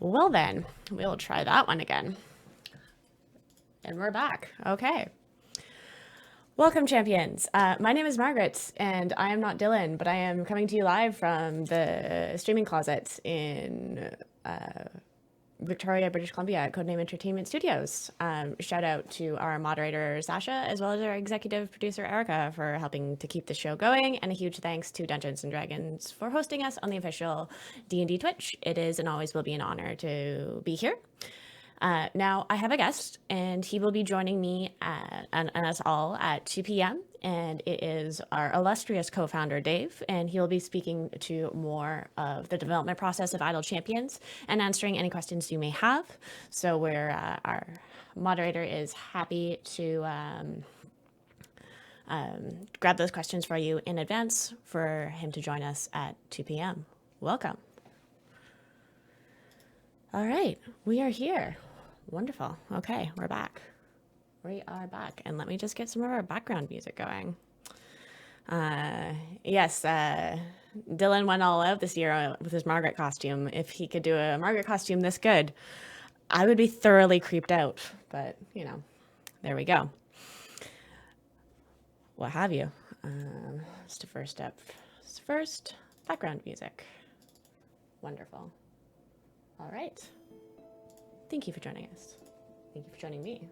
Well then, we'll try that one again. And we're back. Okay. Welcome, champions. My name is Margaret, and I am not Dylan, but I am coming to you live from the streaming closet in Victoria, British Columbia at Codename Entertainment Studios. Shout out to our moderator, Sasha, as well as our executive producer, Erica, for helping to keep the show going. And a huge thanks to Dungeons & Dragons for hosting us on the official D&D Twitch. It is and always will be an honor to be here. Now, I have a guest, and he will be joining me and us all at 2 p.m., and it is our illustrious co-founder, Dave, and he'll be speaking to more of the development process of Idle Champions and answering any questions you may have. So our moderator is happy to grab those questions for you in advance for him to join us at 2 p.m. Welcome. All right, we are here. Wonderful. Okay, we're back. We are back. And let me just get some of our background music going. Yes, Dylan went all out this year with his Margaret costume. If he could do a Margaret costume this good, I would be thoroughly creeped out. But, you know, there we go. What have you? Just a first step. First, background music. Wonderful. All right. Thank you for joining us. Thank you for joining me.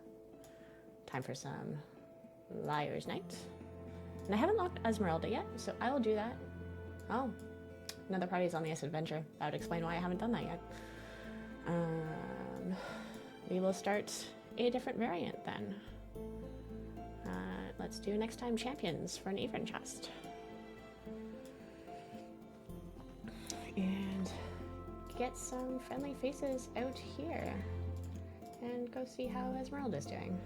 Time for some Liar's Night. And I haven't locked Esmeralda yet, so I will do that. Oh, another party's on this adventure. That would explain why I haven't done that yet. We will start a different variant then. Let's do Next Time Champions for an even chest. And get some friendly faces out here and go see how Esmeralda's doing.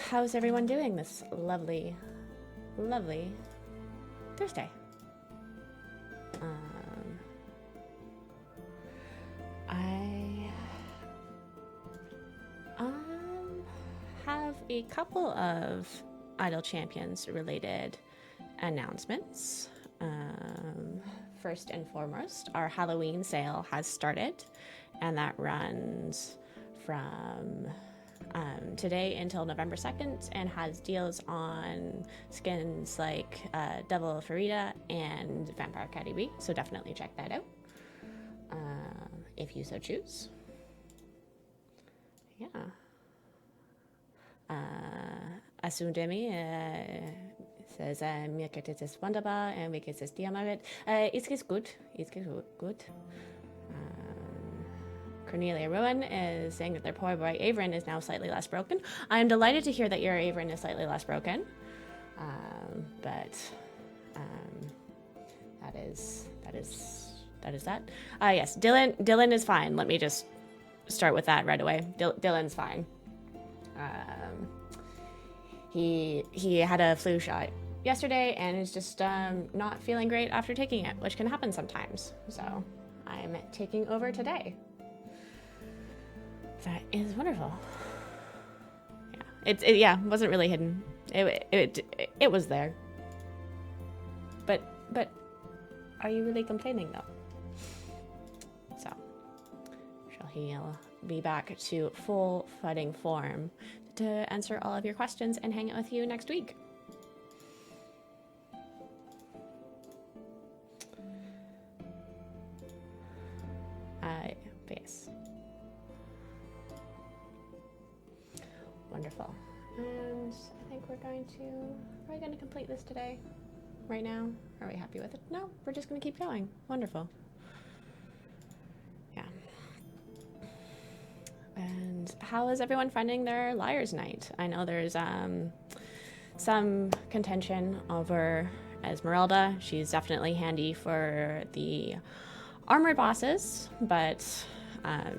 How's everyone doing this lovely, lovely Thursday? I have a couple of Idle Champions related announcements. First and foremost, our Halloween sale has started, and that runs from today until November 2nd and has deals on skins like Devil Farida and Vampire Caddy B, so definitely check that out if you so choose. Yeah. Asundemi says, mir geht es wunderbar, wie geht es dir, Margaret? It gets good. It gets good. Cornelia Rowan is saying that their poor boy Averin is now slightly less broken. I am delighted to hear that your Averin is slightly less broken. But that is that. Yes, Dylan is fine. Let me just start with that right away. Dylan's fine. He had a flu shot yesterday and is just not feeling great after taking it, which can happen sometimes. So I'm taking over today. That is wonderful. Yeah, it wasn't really hidden. It was there. But are you really complaining though? So he'll be back to full fighting form to answer all of your questions and hang out with you next week. But yes. Wonderful. And I think we're going to complete this today. Right now? Are we happy with it? No, we're just going to keep going. Wonderful. Yeah. And how is everyone finding their Liar's Night? I know there's some contention over Esmeralda. She's definitely handy for the armor bosses, but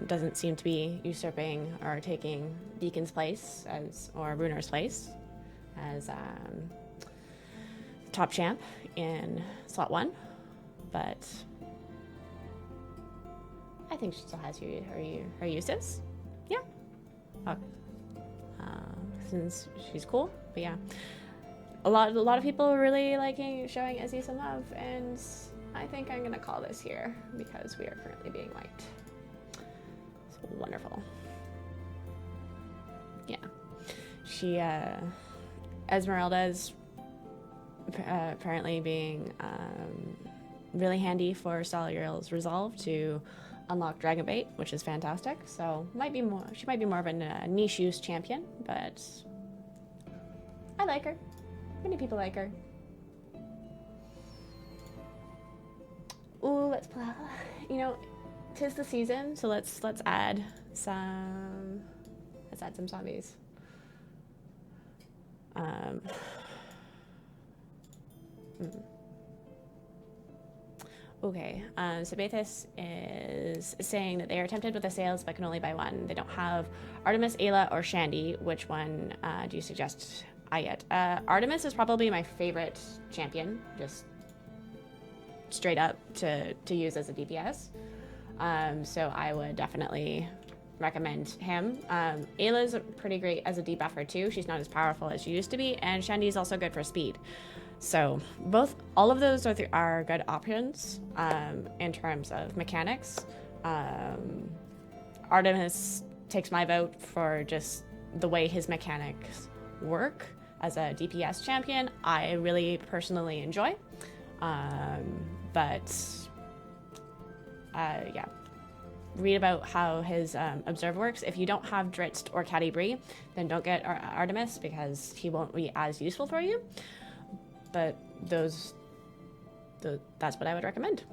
doesn't seem to be usurping or taking Deacon's place or Runer's place as top champ in slot 1. But I think she still has her uses. Yeah. Oh. Since she's cool. But yeah. A lot of people really liking showing Izzy some love, and I think I'm gonna call this here because we are currently being liked. So wonderful. Yeah. She, Esmeralda's apparently being really handy for Solural's resolve to unlock Dragon Bait, which is fantastic. So she might be more of a niche use champion, but I like her. Many people like her. Ooh, let's play. You know, 'tis the season, so let's add some zombies. Okay, so Bethis is saying that they are tempted with the sales but can only buy one. They don't have Artemis, Ayla, or Shandy. Which one do you suggest I get? Artemis is probably my favorite champion, just straight up to use as a DPS. So I would definitely recommend him. Ayla's pretty great as a debuffer too. She's not as powerful as she used to be, and Shandy is also good for speed. So all of those are good options in terms of mechanics. Artemis takes my vote for just the way his mechanics work as a DPS champion. I really personally enjoy, yeah. Read about how his observe works. If you don't have Dritz or Catti-brie, then don't get Artemis because he won't be as useful for you. But that's what I would recommend.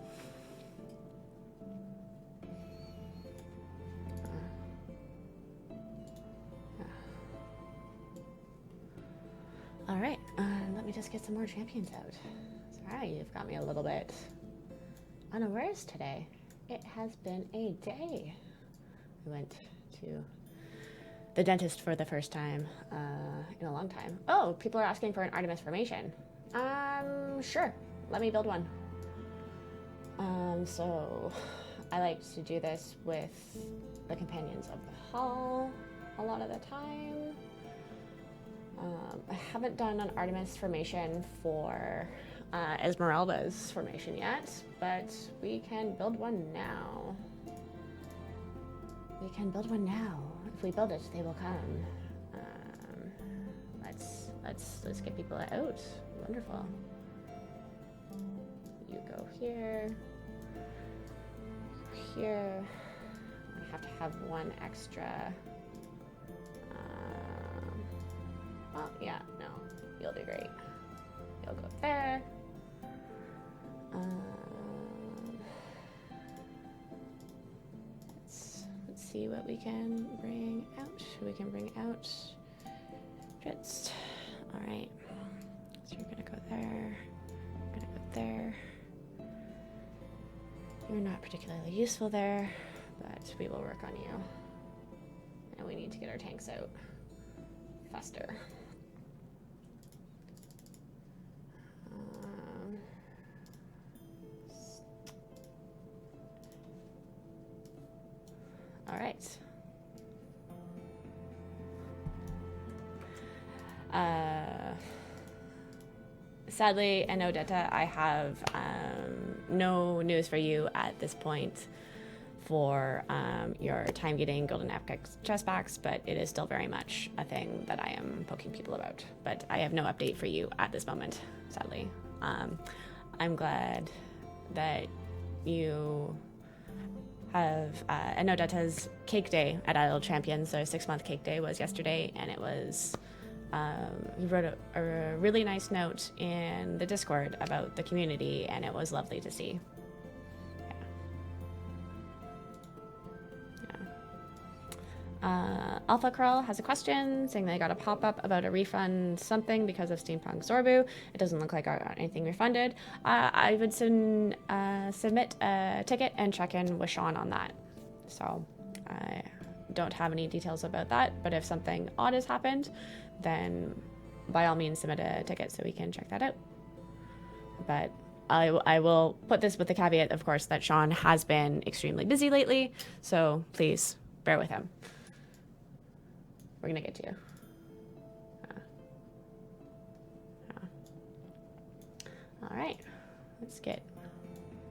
All right, let me just get some more champions out. Sorry, you've got me a little bit unawares today. It has been a day. I went to the dentist for the first time in a long time. Oh, people are asking for an Artemis formation. Sure. Let me build one. So I like to do this with the companions of the hall a lot of the time. I haven't done an Artemis formation for Esmeralda's formation yet, but we can build one now. We can build one now. If we build it, they will come. Let's get people out. Wonderful. You go here. Here. I have to have one extra. Oh yeah, no, you'll do great. You'll go there. Let's see what we can bring out. We can bring out Dritz. All right. So you're gonna go there. You're gonna go there. You're not particularly useful there, but we will work on you. And we need to get our tanks out faster. All right. Sadly, and Odetta, I have no news for you at this point for your time getting golden epic chest packs, but it is still very much a thing that I am poking people about. But I have no update for you at this moment, sadly. I'm glad that you have and Odetta's cake day at Untitled Champions. So 6-month cake day was yesterday, and it was you wrote a really nice note in the Discord about the community, and it was lovely to see. Alpha Curl has a question saying they got a pop-up about a refund something because of Steampunk Zorbu. It doesn't look like I got anything refunded. I would submit a ticket and check in with Sean on that. So I don't have any details about that, but if something odd has happened, then by all means submit a ticket so we can check that out. But I will put this with the caveat, of course, that Sean has been extremely busy lately, so please bear with him. We're gonna get to you. All right, let's get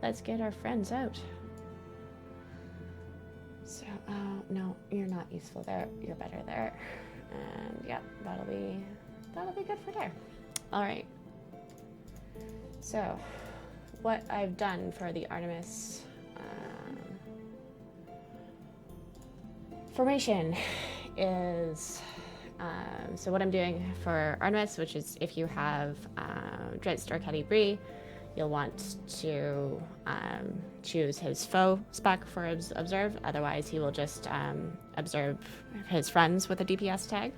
let's get our friends out. So, no, you're not useful there. You're better there. And yeah, that'll be good for there. All right. So, what I've done for the Artemis formation is, so what I'm doing for Artemis, which is if you have Dritz or Caddy you'll want to choose his foe spec for observe. Otherwise, he will just observe his friends with a DPS tag.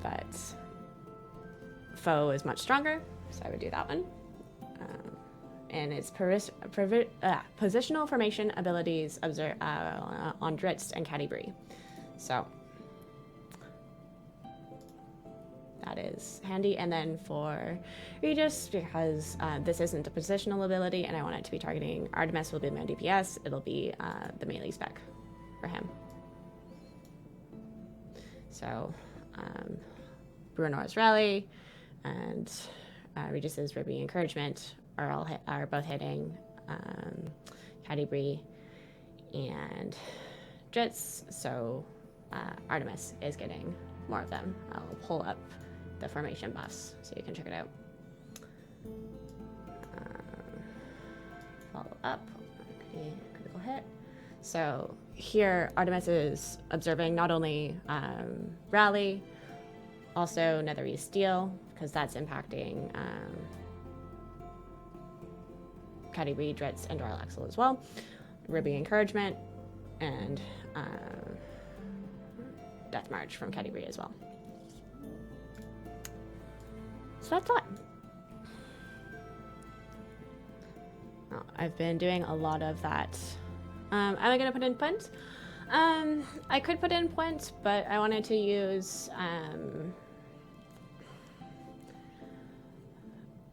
But foe is much stronger, so I would do that one. And its positional formation abilities observe on Dritz and Caddy. So that is handy. And then for Regis, because this isn't a positional ability and I want it to be targeting Artemis, will be my DPS. It'll be the melee spec for him. So Brunor's Rally and Regis's Ruby Encouragement are both hitting Caddy and Dritz, so Artemis is getting more of them. I'll pull up the formation buffs so you can check it out. Follow up, critical hit. So here Artemis is observing not only Rally, also Netherese Steel, because that's impacting Caddy Dritz, and Doral Axel as well. Ruby Encouragement, and Death March from Caddy as well. So that's that. Oh, I've been doing a lot of that. Am I going to put in Punt? I could put in Punt, but I wanted to use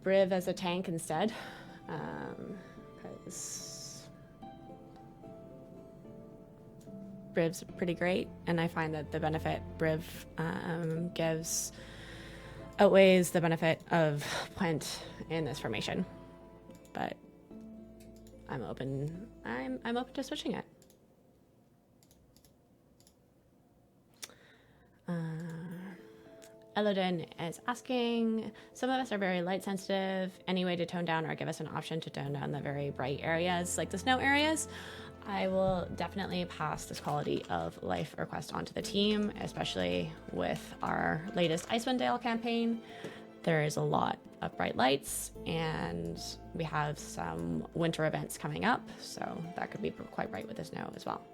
Briv as a tank instead. Because Briv's pretty great, and I find that the benefit Briv gives outweighs the benefit of Punt in this formation. But I'm open to switching it. Elodin is asking, some of us are very light sensitive. Any way to tone down or give us an option to tone down the very bright areas, like the snow areas? I will definitely pass this quality of life request onto the team, especially with our latest Icewind Dale campaign. There is a lot of bright lights, and we have some winter events coming up, so that could be quite bright with the snow as well.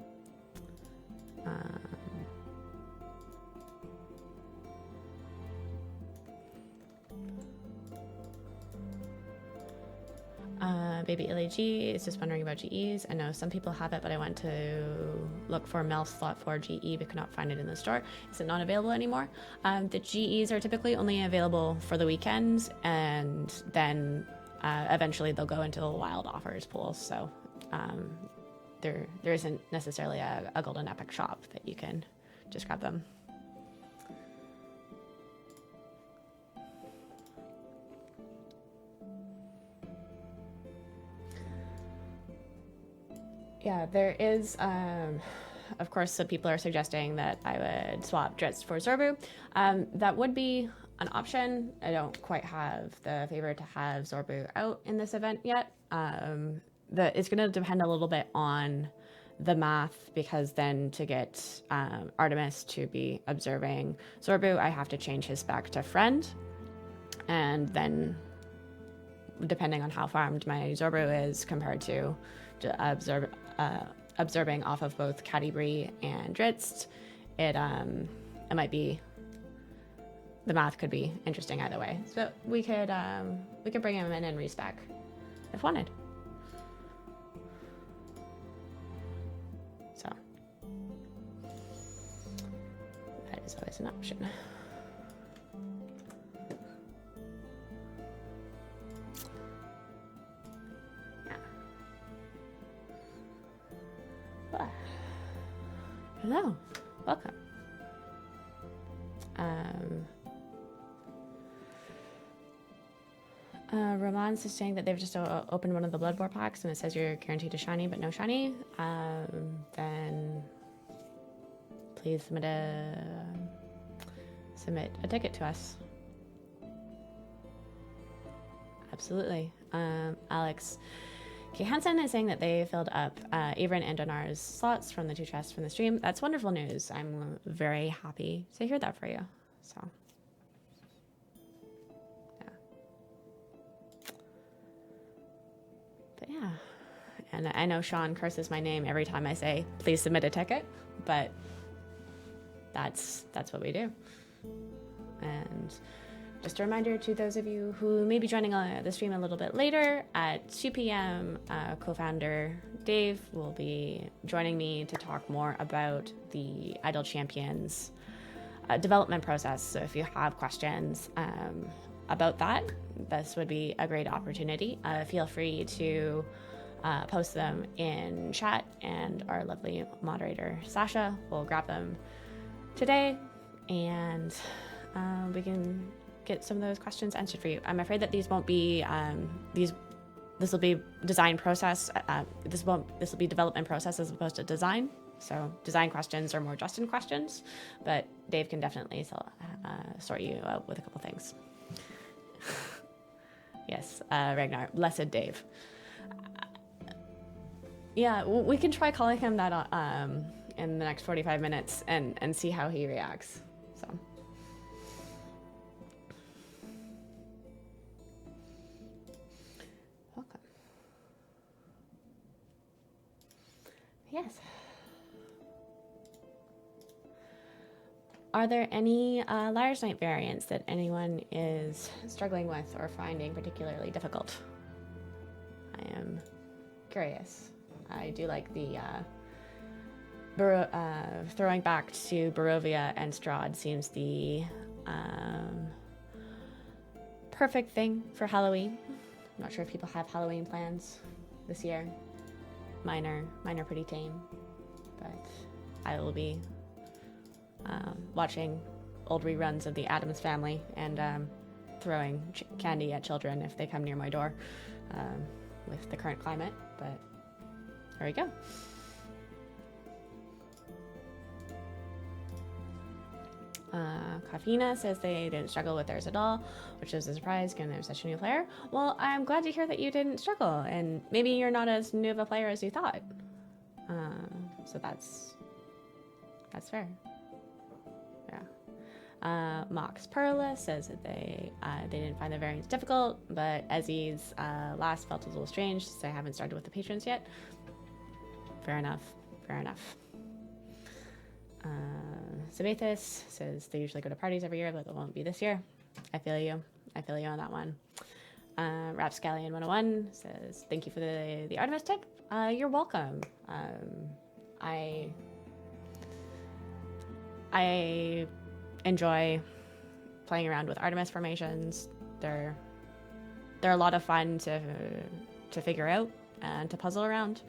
Baby LAG is just wondering about GEs. I know some people have it, but I went to look for Mel slot 4 GE but could not find it in the store. Is it not available anymore? The GEs are typically only available for the weekends, and then eventually they'll go into the wild offers pool. So there isn't necessarily a golden epic shop that you can just grab them. Yeah, there is, of course, some people are suggesting that I would swap Dritz for Zorbu. That would be an option. I don't quite have the favor to have Zorbu out in this event yet. It's going to depend a little bit on the math, because then to get Artemis to be observing Zorbu, I have to change his spec to Friend. And then, depending on how farmed my Zorbu is compared to observing off of both Caddy and Dritz, it might be, the math could be interesting either way. So we could bring him in and respec if wanted. So that is always an option. Hello, welcome. Roman's is saying that they've just opened one of the Blood Boar packs and it says you're guaranteed a shiny, but no shiny. Then please submit a ticket to us. Absolutely. Alex K. Hansen is saying that they filled up Averin and Donar's slots from the 2 chests from the stream. That's wonderful news. I'm very happy to hear that for you. So, yeah. But yeah. And I know Sean curses my name every time I say, please submit a ticket, but that's what we do. And just a reminder to those of you who may be joining the stream a little bit later, at 2 p.m., co-founder Dave will be joining me to talk more about the Idle Champions development process. So if you have questions about that, this would be a great opportunity. Feel free to post them in chat, and our lovely moderator, Sasha, will grab them today, and we can get some of those questions answered for you. I'm afraid that these won't be this will be design process. This will be development process as opposed to design. So design questions are more Justin questions, but Dave can definitely sort you out with a couple things. Yes, Ragnar, blessed Dave. Yeah, we can try calling him that in the next 45 minutes and see how he reacts. So. Welcome. Yes. Are there any Liar's Night variants that anyone is struggling with or finding particularly difficult? I am curious. I do like the throwing back to Barovia and Strahd seems the perfect thing for Halloween. I'm not sure if people have Halloween plans this year. Mine are pretty tame, but I will be watching old reruns of the Addams Family and throwing candy at children if they come near my door with the current climate, but there we go. Kafina says they didn't struggle with theirs at all, which is a surprise given they're such a new player. Well, I'm glad to hear that you didn't struggle, and maybe you're not as new of a player as you thought. So that's fair. Yeah. Mox Perla says that they didn't find the variants difficult, but Ezzy's last felt a little strange since I haven't started with the patrons yet. Fair enough. Sabathis says they usually go to parties every year, but it won't be this year. I feel you on that one. Rapscallion 101 says, thank you for the Artemis tip. You're welcome. I enjoy playing around with Artemis formations. They're a lot of fun to figure out and to puzzle around.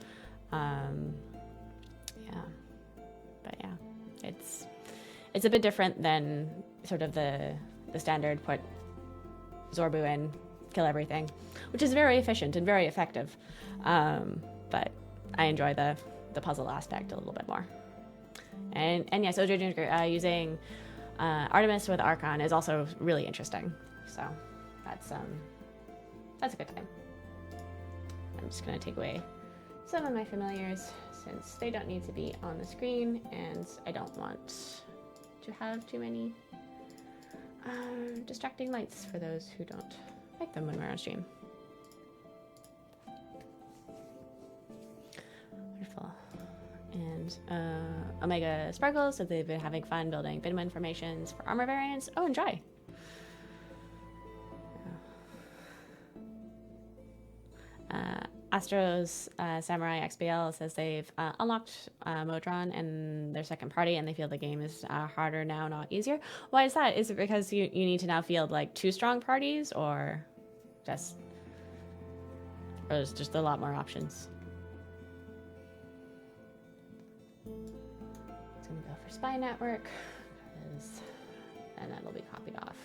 It's a bit different than sort of the standard put Zorbu in, kill everything, which is very efficient and very effective. But I enjoy the puzzle aspect a little bit more. And yes, OJ Ginger using Artemis with Archon is also really interesting. So that's a good time. I'm just gonna take away some of my familiars since they don't need to be on the screen, and I don't want to have too many distracting lights for those who don't like them when we're on stream. Wonderful. And Omega Sparkles said they've been having fun building Binwin formations for armor variants. Oh, enjoy. Astro's Samurai XBL says they've unlocked Modron and their second party, and they feel the game is harder now, not easier. Why is that? Is it because you need to now field like 2 strong parties, or there's just a lot more options? It's gonna go for Spy Network, and that'll be copied off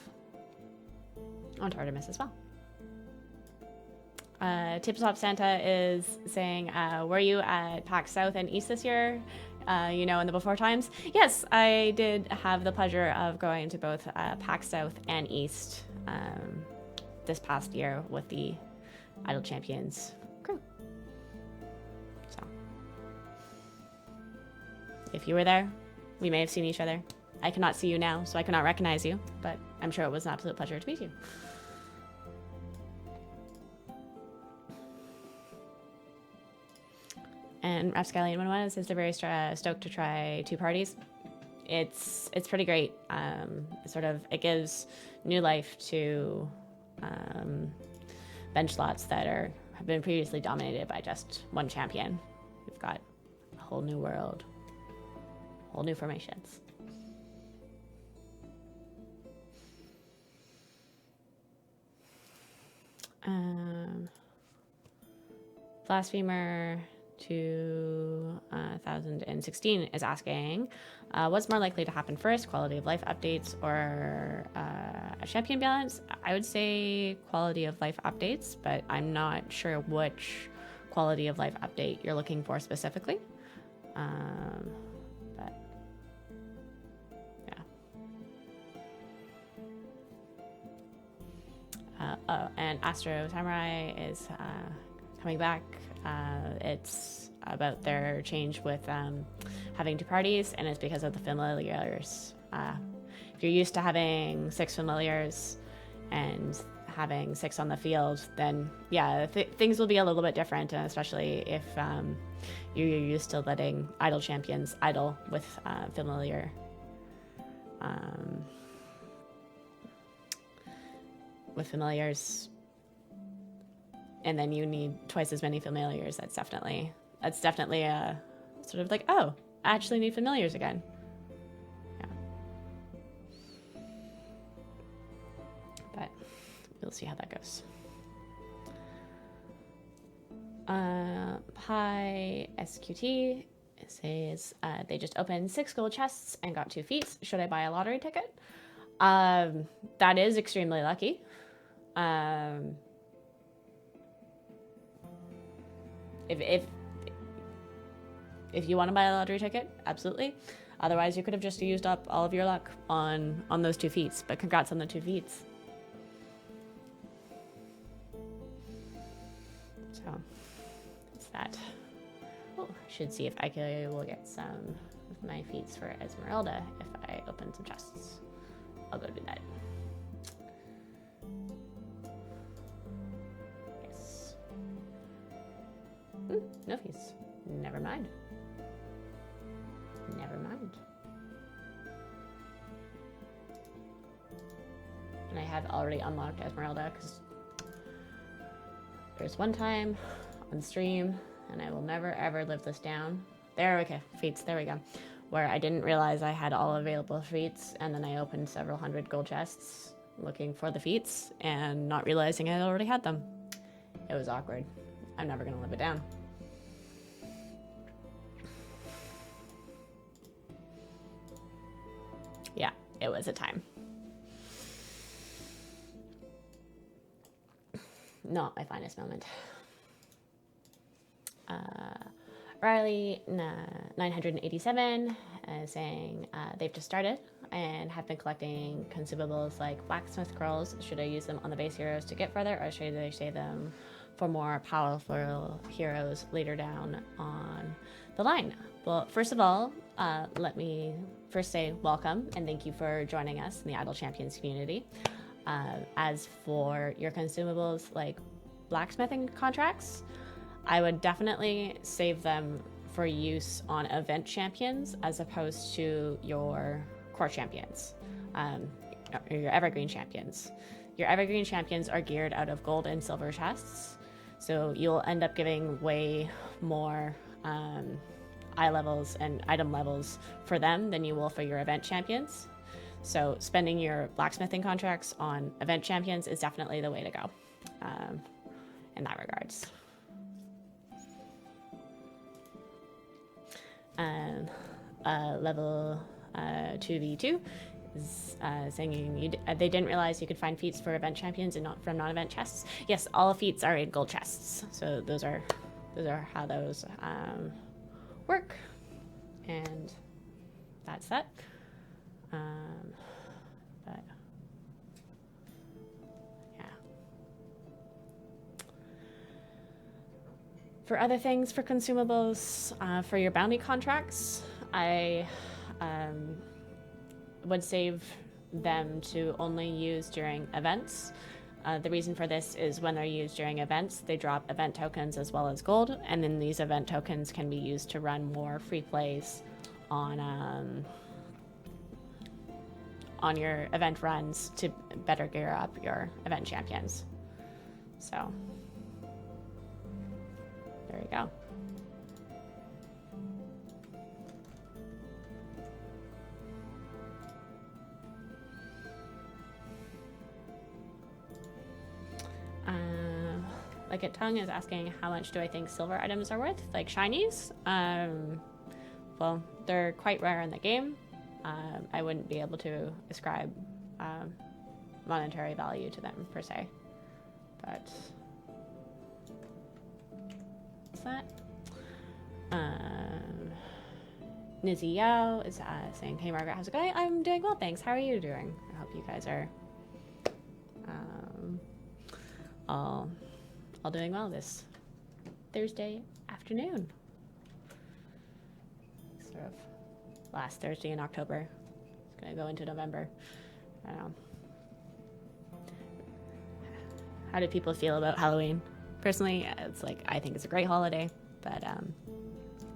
onto Artemis as well. Tip Top Santa is saying, were you at PAX South and East this year? In the before times? Yes, I did have the pleasure of going to both PAX South and East this past year with the Idle Champions crew. So, if you were there, we may have seen each other. I cannot see you now, so I cannot recognize you, but I'm sure it was an absolute pleasure to meet you. And Rapscallion One says they're very stoked to try 2 parties. It's pretty great. It gives new life to bench slots that have been previously dominated by just one champion. We've got a whole new world, whole new formations. Blasphemer 2016 is asking, what's more likely to happen first, quality of life updates or a champion balance? I would say quality of life updates, but I'm not sure which quality of life update you're looking for specifically. But yeah. And Astro Samurai is coming back. It's about their change with having 2 parties, and it's because of the familiars. If you're used to having 6 familiars and having 6 on the field, then yeah, things will be a little bit different, especially if you're used to letting idle champions idle with familiar. With familiars, and then you need twice as many familiars. That's definitely a sort of like, oh, I actually need familiars again. Yeah. But we'll see how that goes. Hi SQT says they just opened 6 gold chests and got 2 feats. Should I buy a lottery ticket? That is extremely lucky. If you want to buy a lottery ticket, absolutely. Otherwise, you could have just used up all of your luck on those 2 feats. But congrats on the 2 feats. So that's that. Oh, I should see if I will get some of my feats for Esmeralda if I open some chests. I'll go do that. Yes. No fees. Never mind. Never mind. And I have already unlocked Esmeralda because there's one time on stream, and I will never ever live this down. There, okay, feats, there we go. Where I didn't realize I had all available feats, and then I opened several hundred gold chests looking for the feats and not realizing I already had them. It was awkward. I'm never gonna live it down. Yeah, it was a time. Not my finest moment. Riley 987 saying they've just started and have been collecting consumables like blacksmith scrolls. Should I use them on the base heroes to get further, or should I save them for more powerful heroes later down on the line? Well, first of all, let me first say welcome and thank you for joining us in the Idle Champions community. As for your consumables like blacksmithing contracts, I would definitely save them for use on event champions as opposed to your core champions, or your evergreen champions. Your evergreen champions are geared out of gold and silver chests, so you'll end up giving way more eye levels and item levels for them than you will for your event champions. So spending your blacksmithing contracts on event champions is definitely the way to go in that regards. Level 2v2 saying they didn't realize you could find feats for event champions and not from non-event chests. Yes, all feats are in gold chests, so those are how those work, and that's that. But yeah. For other things, for consumables, for your bounty contracts, I would save them to only use during events. The reason for this is when they're used during events, they drop event tokens as well as gold, and then these event tokens can be used to run more free plays on your event runs to better gear up your event champions. So there you go. Like it tongue is asking how much do I think silver items are worth, like shinies. Well, they're quite rare in the game. I wouldn't be able to ascribe monetary value to them per se, but what's that? Nizzy Yao is saying, hey Margaret, how's it going? I'm doing well, thanks. How are you doing? I hope you guys are all doing well this Thursday afternoon. Sort of last Thursday in October. It's gonna go into November. I don't know. How do people feel about Halloween? Personally, it's like, I think it's a great holiday, but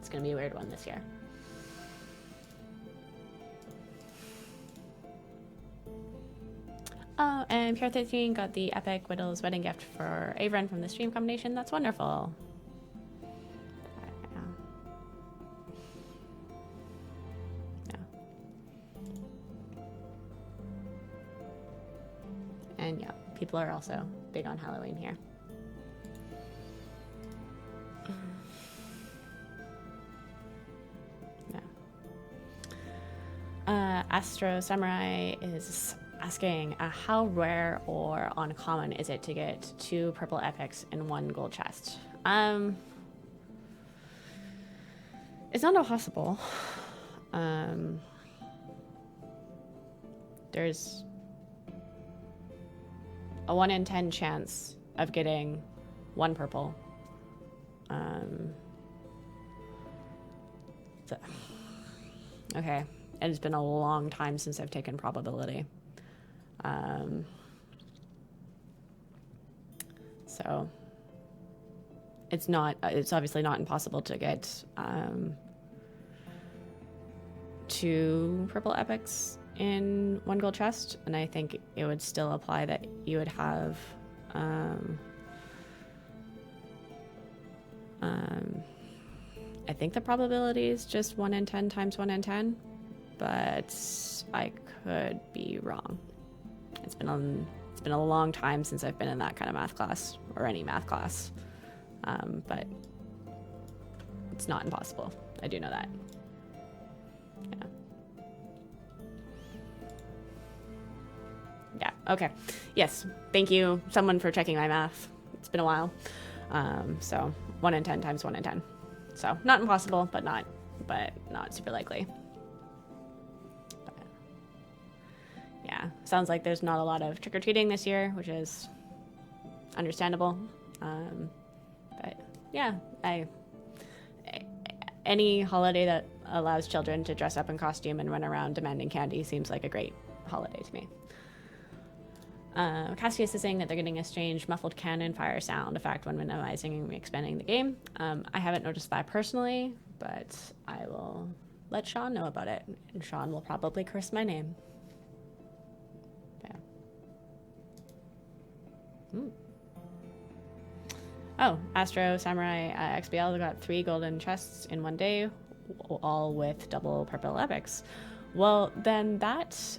it's gonna be a weird one this year. Oh, and Pierre13 got the Epic Whittle's wedding gift for Avron from the stream combination. That's wonderful. Yeah. And yeah, people are also big on Halloween here. Yeah. Astro Samurai is asking, how rare or uncommon is it to get 2 purple epics in 1 gold chest? It's not impossible. There's a 1 in 10 chance of getting 1 purple. Okay, and it's been a long time since I've taken probability. So it's obviously not impossible to get 2 purple epics in 1 gold chest, and I think it would still apply that you would have I think the probability is just 1 in 10 times 1 in 10, but I could be wrong. It's been a long time since I've been in that kind of math class, or any math class, but it's not impossible. I do know that. Yeah. Yeah. Okay. Yes. Thank you, someone, for checking my math. It's been a while. So 1 in 10 times 1 in 10. So not impossible, but not super likely. Yeah, sounds like there's not a lot of trick-or-treating this year, which is understandable. But yeah, any holiday that allows children to dress up in costume and run around demanding candy seems like a great holiday to me. Cassius is saying that they're getting a strange muffled cannon fire sound effect when minimizing and expanding the game. I haven't noticed that personally, but I will let Sean know about it, and Sean will probably curse my name. Oh, Astro Samurai XBL got 3 golden chests in 1 day, all with double purple epics. Well, then that,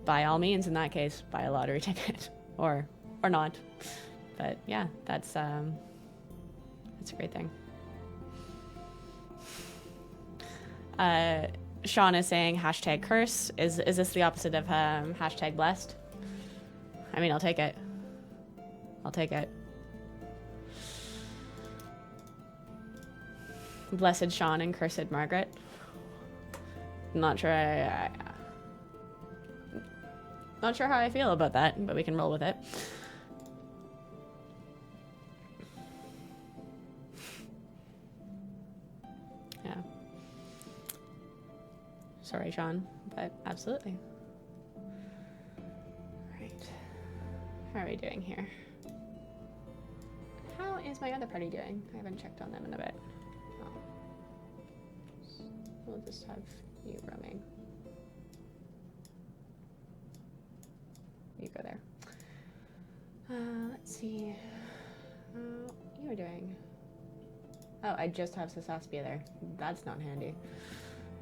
by all means, in that case, buy a lottery ticket, or not. But yeah, that's a great thing. Sean is saying hashtag curse. Is this the opposite of hashtag blessed? I mean, I'll take it. I'll take it. Blessed Sean and cursed Margaret. Not sure not sure how I feel about that, but we can roll with it. Yeah. Sorry, Sean, but absolutely. Right. How are we doing here? How is my other party doing? I haven't checked on them in a bit. Oh. We'll just have you roaming. You go there. Let's see. How you are doing? Oh, I just have Sasaspia there. That's not handy.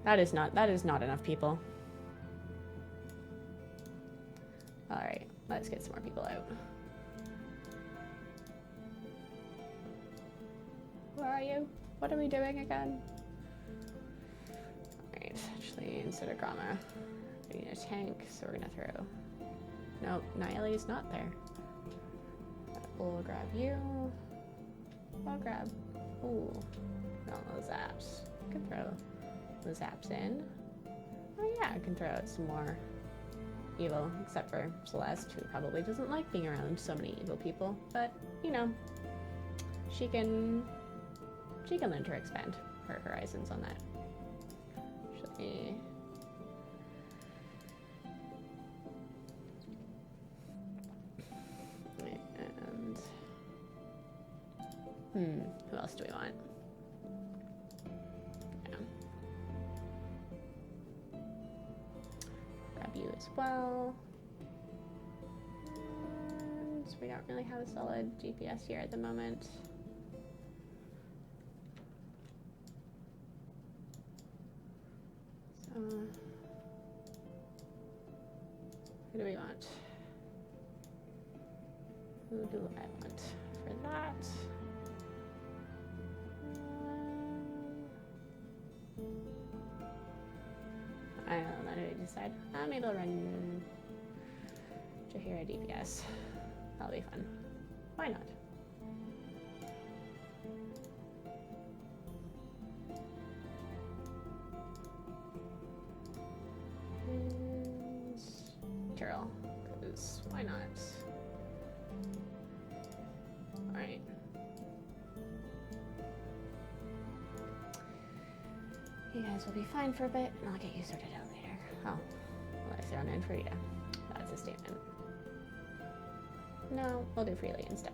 That is not enough people. Alright, let's get some more people out. Where are you? What are we doing again? Alright, actually, instead of Grama, we need a tank, so we're gonna throw... Nope, Nayeli's not there. We'll grab you. I'll grab... Ooh, no, those zaps. I can throw the zaps in. Oh yeah, I can throw out some more evil, except for Celeste, who probably doesn't like being around so many evil people. But, you know, she can learn to expand her horizons on that. Actually... who else do we want? Yeah. Grab you as well. And we don't really have a solid GPS here at the moment. So, who do we want? Who do I want for that? I don't know, how do we decide? Maybe I'll run Jahira DPS. That'll be fun. Why not? And Carol, because why not? Alright. You guys will be fine for a bit, and I'll get you sorted out later. Oh, well, I thrown in Frida. That's a statement. No, we'll do Freely instead.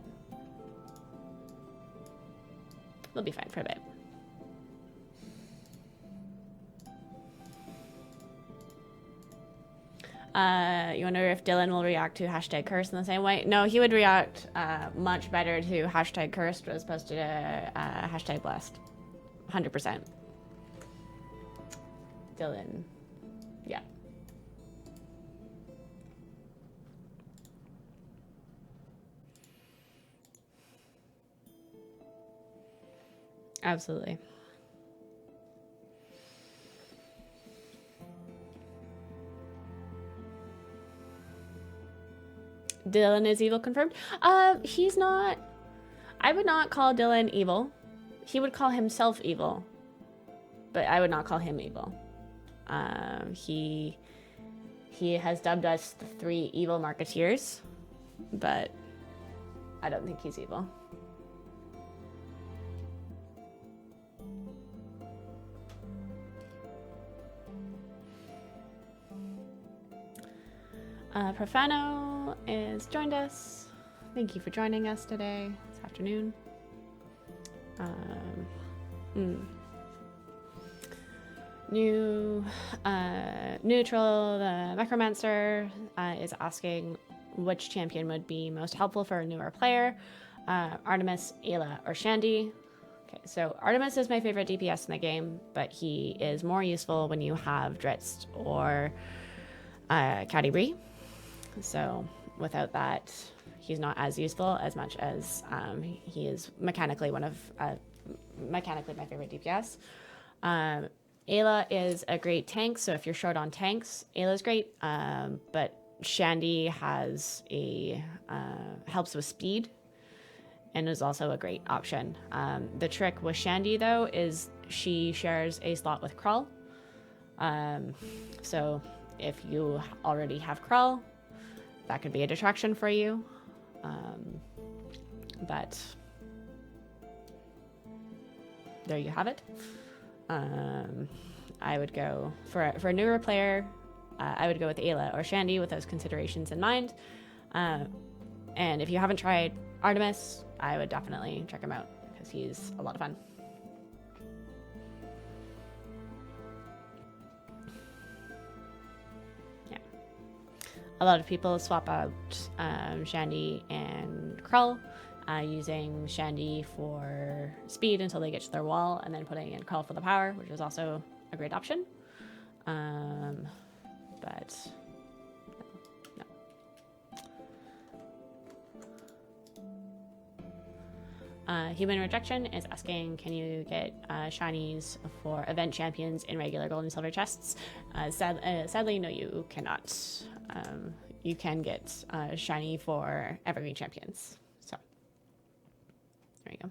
We'll be fine for a bit. You wonder if Dylan will react to hashtag curse in the same way? No, he would react much better to hashtag cursed as opposed to hashtag blessed. 100%. Dylan. Yeah. Absolutely. Dylan is evil confirmed. He's not. I would not call Dylan evil. He would call himself evil. But I would not call him evil. He has dubbed us the 3 evil marketeers, but I don't think he's evil. Profano is joined us. Thank you for joining us today, this afternoon. New Neutral, the Necromancer, is asking which champion would be most helpful for a newer player. Artemis, Ayla, or Shandy. Okay, so Artemis is my favorite DPS in the game, but he is more useful when you have Dritz or Catti. So without that, he's not as useful as much as he is mechanically my favorite DPS. Ayla is a great tank, so if you're short on tanks, Ayla's great. But Shandy has helps with speed and is also a great option. The trick with Shandy, though, is she shares a slot with Krull. So if you already have Krull, that could be a detraction for you. But there you have it. I would go for a newer player. I would go with Ayla or Shandy with those considerations in mind. And if you haven't tried Artemis, I would definitely check him out because he's a lot of fun. Yeah, a lot of people swap out Shandy and Krull, using Shandy for speed until they get to their wall, and then putting in Krull for the power, which is also a great option. But no. Human Rejection is asking, can you get shinies for event champions in regular gold and silver chests? Sadly, no, you cannot. You can get shiny for evergreen champions. So there you go.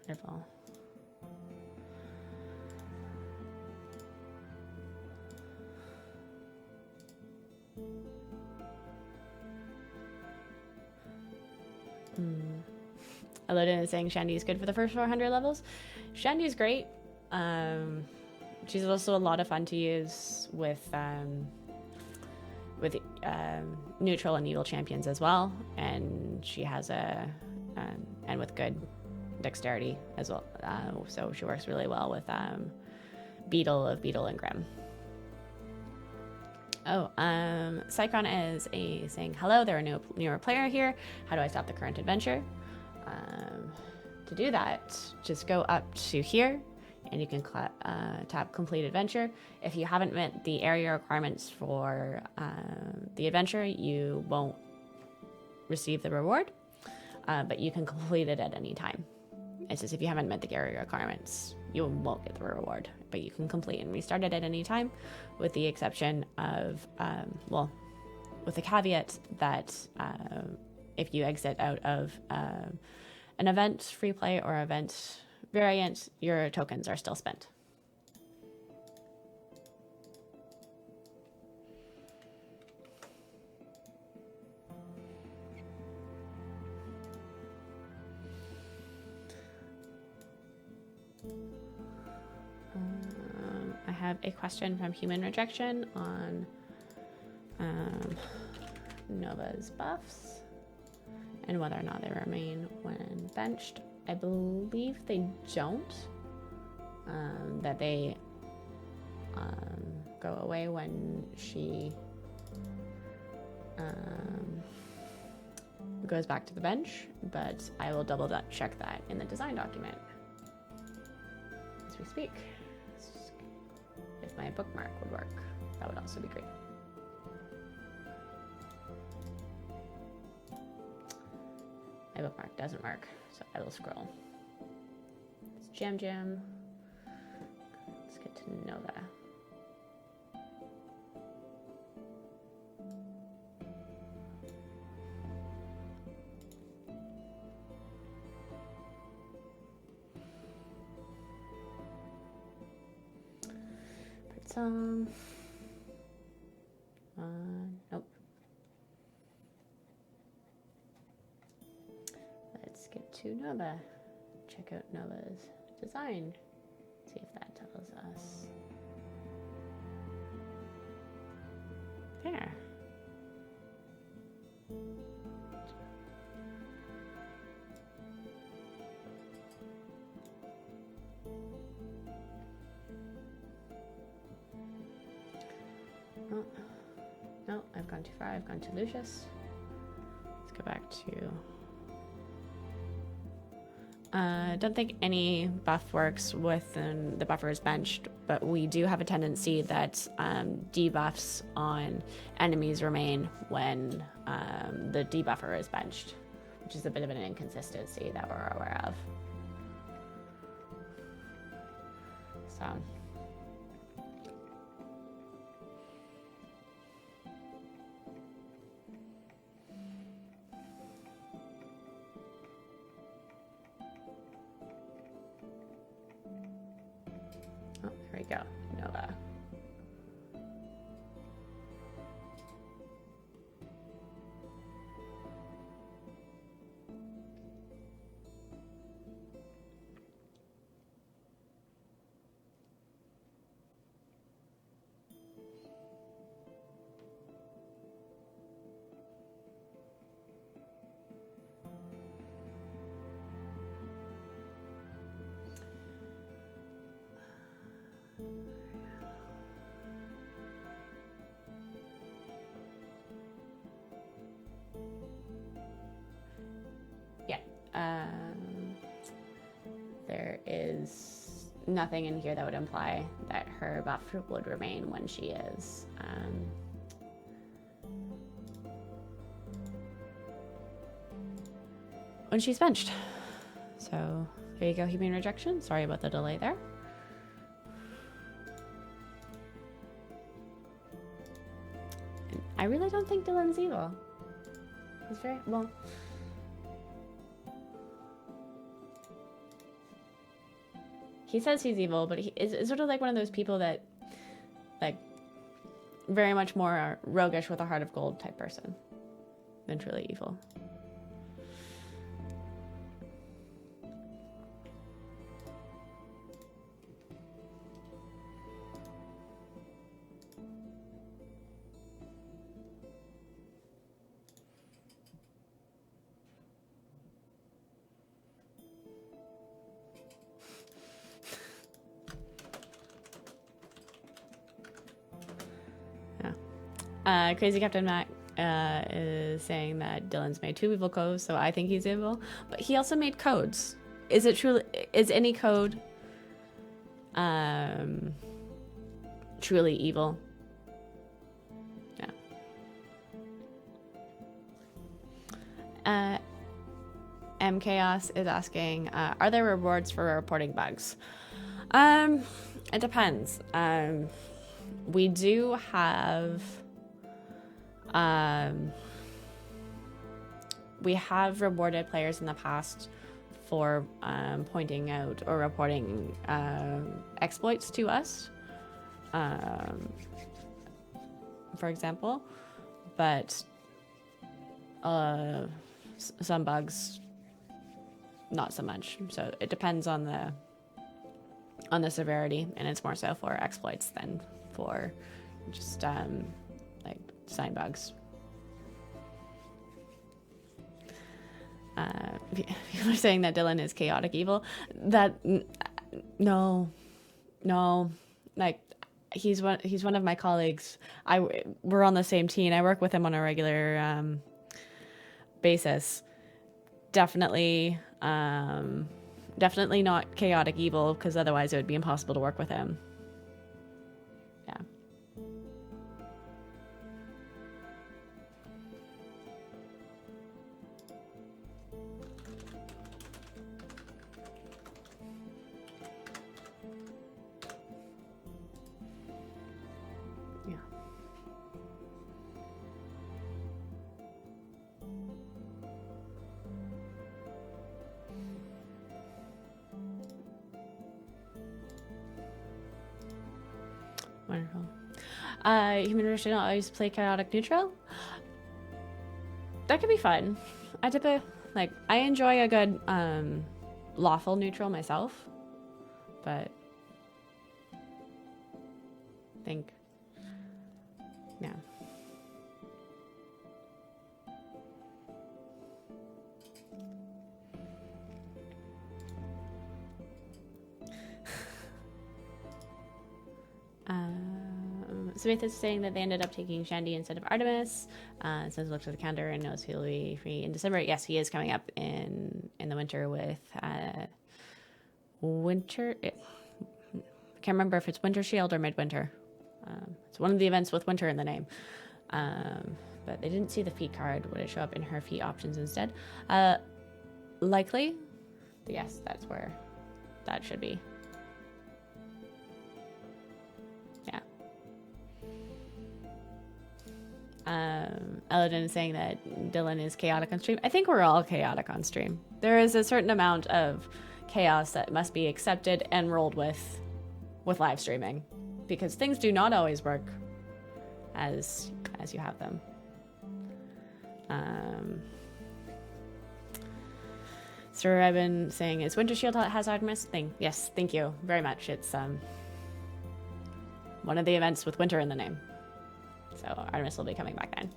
Wonderful. Elodin is saying Shandy is good for the first 400 levels. Shandy is great. She's also a lot of fun to use with neutral and evil champions as well, and she has and with good dexterity as well. So she works really well with Beetle and Grim. Oh, Psychon is saying, hello, they're a newer player here. How do I stop the current adventure? To do that, just go up to here and you can tap complete adventure. If you haven't met the area requirements for the adventure, you won't receive the reward, but you can complete it at any time. It's just if you haven't met the area requirements, you won't get the reward, but you can complete and restart it at any time, with the exception of, with the caveat that if you exit out of an event free play or event variant, your tokens are still spent. I have a question from Human Rejection on Nova's buffs and whether or not they remain when benched. I believe they don't. That they go away when she goes back to the bench, but I will double check that in the design document as we speak. If my bookmark would work, that would also be great. My bookmark doesn't work, so I will scroll. It's Jam. Let's get to Nova. Put some. Nope. Let's get to Nova. Check out Nova's design. See if that tells us. There. Oh, no, I've gone too far. I've gone to Lucius. Let's go back to... I don't think any buff works when the buffer is benched, but we do have a tendency that debuffs on enemies remain when the debuffer is benched. which is a bit of an inconsistency that we're aware of. So. Oh, there we go. Nova. There is nothing in here that would imply that her buff would remain when she is when she's benched. So there you go, human rejection. Sorry about the delay there. And I really don't think Dylan's evil. He's very well. He says he's evil, but he is sort of like one of those people that, like, very much more roguish with a heart of gold type person than truly evil. Crazy Captain Mac is saying that Dylan's made 2 evil codes, so I think he's evil. But he also made codes. Is it truly? Is any code truly evil? Yeah. M Chaos is asking, are there rewards for reporting bugs? It depends. We do have. We have rewarded players in the past for pointing out or reporting exploits to us, for example, but some bugs, not so much. So it depends on the severity, and it's more so for exploits than for just like sign bugs. People are saying that Dylan is chaotic evil. That no, like he's one of my colleagues. We're on the same team. I work with him on a regular basis. Definitely not chaotic evil, because otherwise it would be impossible to work with him. Yeah. Wonderful. Human Rush, don't always play chaotic neutral. That could be fun. I enjoy a good lawful neutral myself, but I think yeah. Smith is saying that they ended up taking Shandy instead of Artemis. Says look at the calendar and knows he'll be free in December. Yes, he is coming up in the winter with winter. I can't remember if it's Winter Shield or Midwinter. It's one of the events with winter in the name. but they didn't see the feat card. Would it show up in her feat options instead? Likely. Yes, that's where that should be. Yeah. Eladin is saying that Dylan is chaotic on stream. I think we're all chaotic on stream. There is a certain amount of chaos that must be accepted and rolled with live streaming, because things do not always work as you have them. Sir Evan saying, is Winter Shield has Artemis thing? Yes, thank you very much. It's one of the events with winter in the name. So Artemis will be coming back then.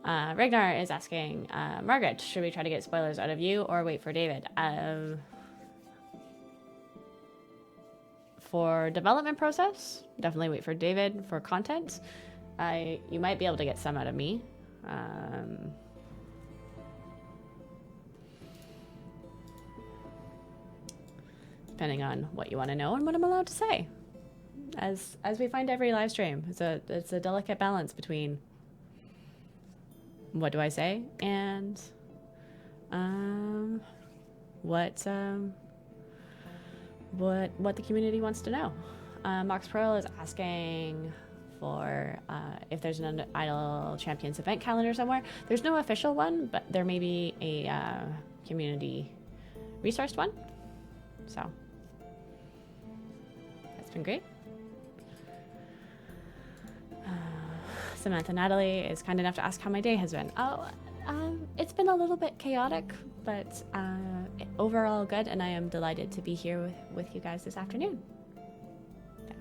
Ragnar is asking, Margaret, should we try to get spoilers out of you or wait for David? For development process, definitely wait for David. For content, you might be able to get some out of me. Depending on what you want to know and what I'm allowed to say. As we find every live stream, it's a delicate balance between what do I say and what the community wants to know. Mox Pearl is asking for if there's an Untitled Champions event calendar somewhere. There's no official one, but there may be a community resourced one. So that's been great. Samantha Natalie is kind enough to ask how my day has been. It's been a little bit chaotic, but overall good, and I am delighted to be here with you guys this afternoon. Yeah.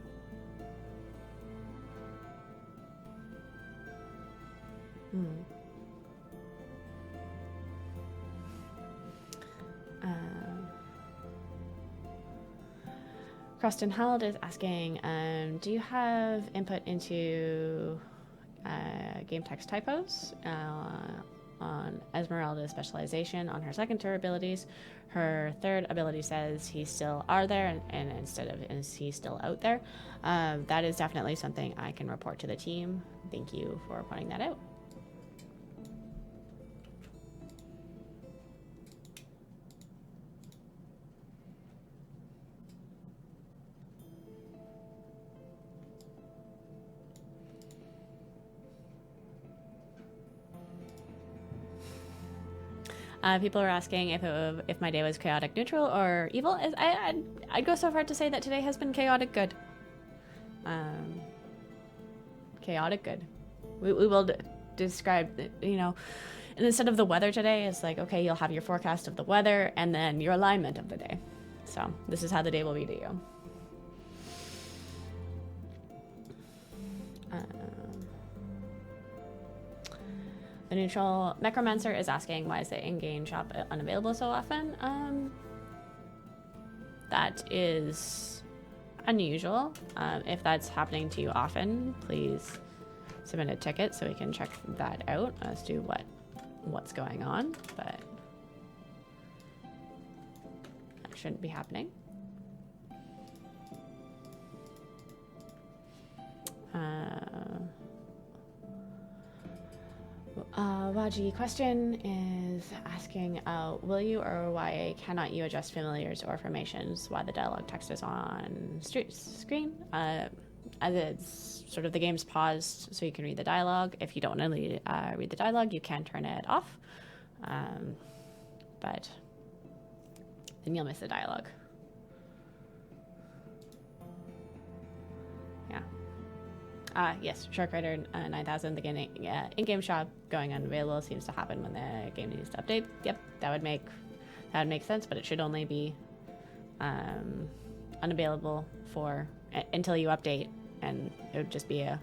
Croston Hald is asking, do you have input into game text typos on Esmeralda's specialization on her second tier abilities? Her third ability says he's still are there, and instead of is he still out there. That is definitely something I can report to the team. Thank you for pointing that out. People are asking if my day was chaotic neutral or evil. I'd go so far to say that today has been chaotic good. Chaotic good. We will describe, and instead of the weather today, it's like, okay, you'll have your forecast of the weather and then your alignment of the day. So this is how the day will be to you. The neutral necromancer is asking, why is the in-game shop unavailable so often? That is unusual. If that's happening to you often, please submit a ticket so we can check that out as to what's going on, but that shouldn't be happening. Waji question is asking, will you or why cannot you adjust familiars or formations while the dialogue text is on screen? As it's sort of the game's paused so you can read the dialogue. If you don't want to read the dialogue, you can turn it off. But then you'll miss the dialogue. Yes, Shark Rider 9000, the in-game shop going unavailable seems to happen when the game needs to update. Yep, that would make sense, but it should only be unavailable for until you update, and it would just be a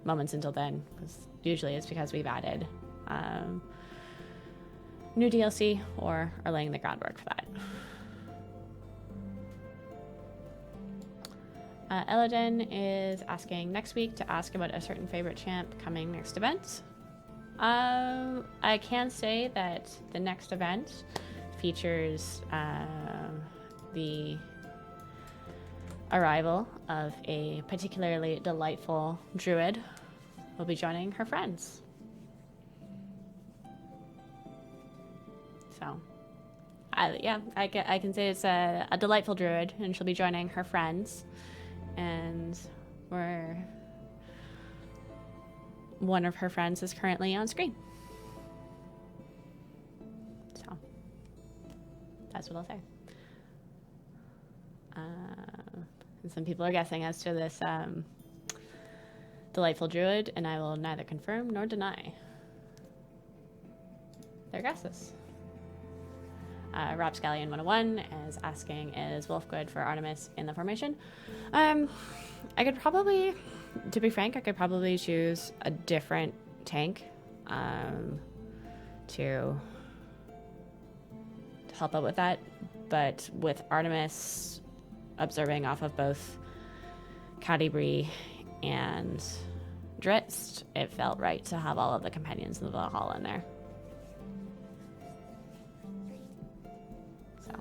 moments until then, because usually it's because we've added new DLC or are laying the groundwork for that. Eladin is asking next week to ask about a certain favorite champ coming next event. I can say that the next event features the arrival of a particularly delightful druid will be joining her friends. So, I can say it's a delightful druid, and she'll be joining her friends. And one of her friends is currently on screen. So, that's what I'll say. And some people are guessing as to this delightful druid, and I will neither confirm nor deny their guesses. Rapscallion 101 is asking, is Wolf good for Artemis in the formation? I could probably, to be frank, I could probably choose a different tank to help out with that. But with Artemis observing off of both Catti and Dritz, it felt right to have all of the companions of the hall in there. So,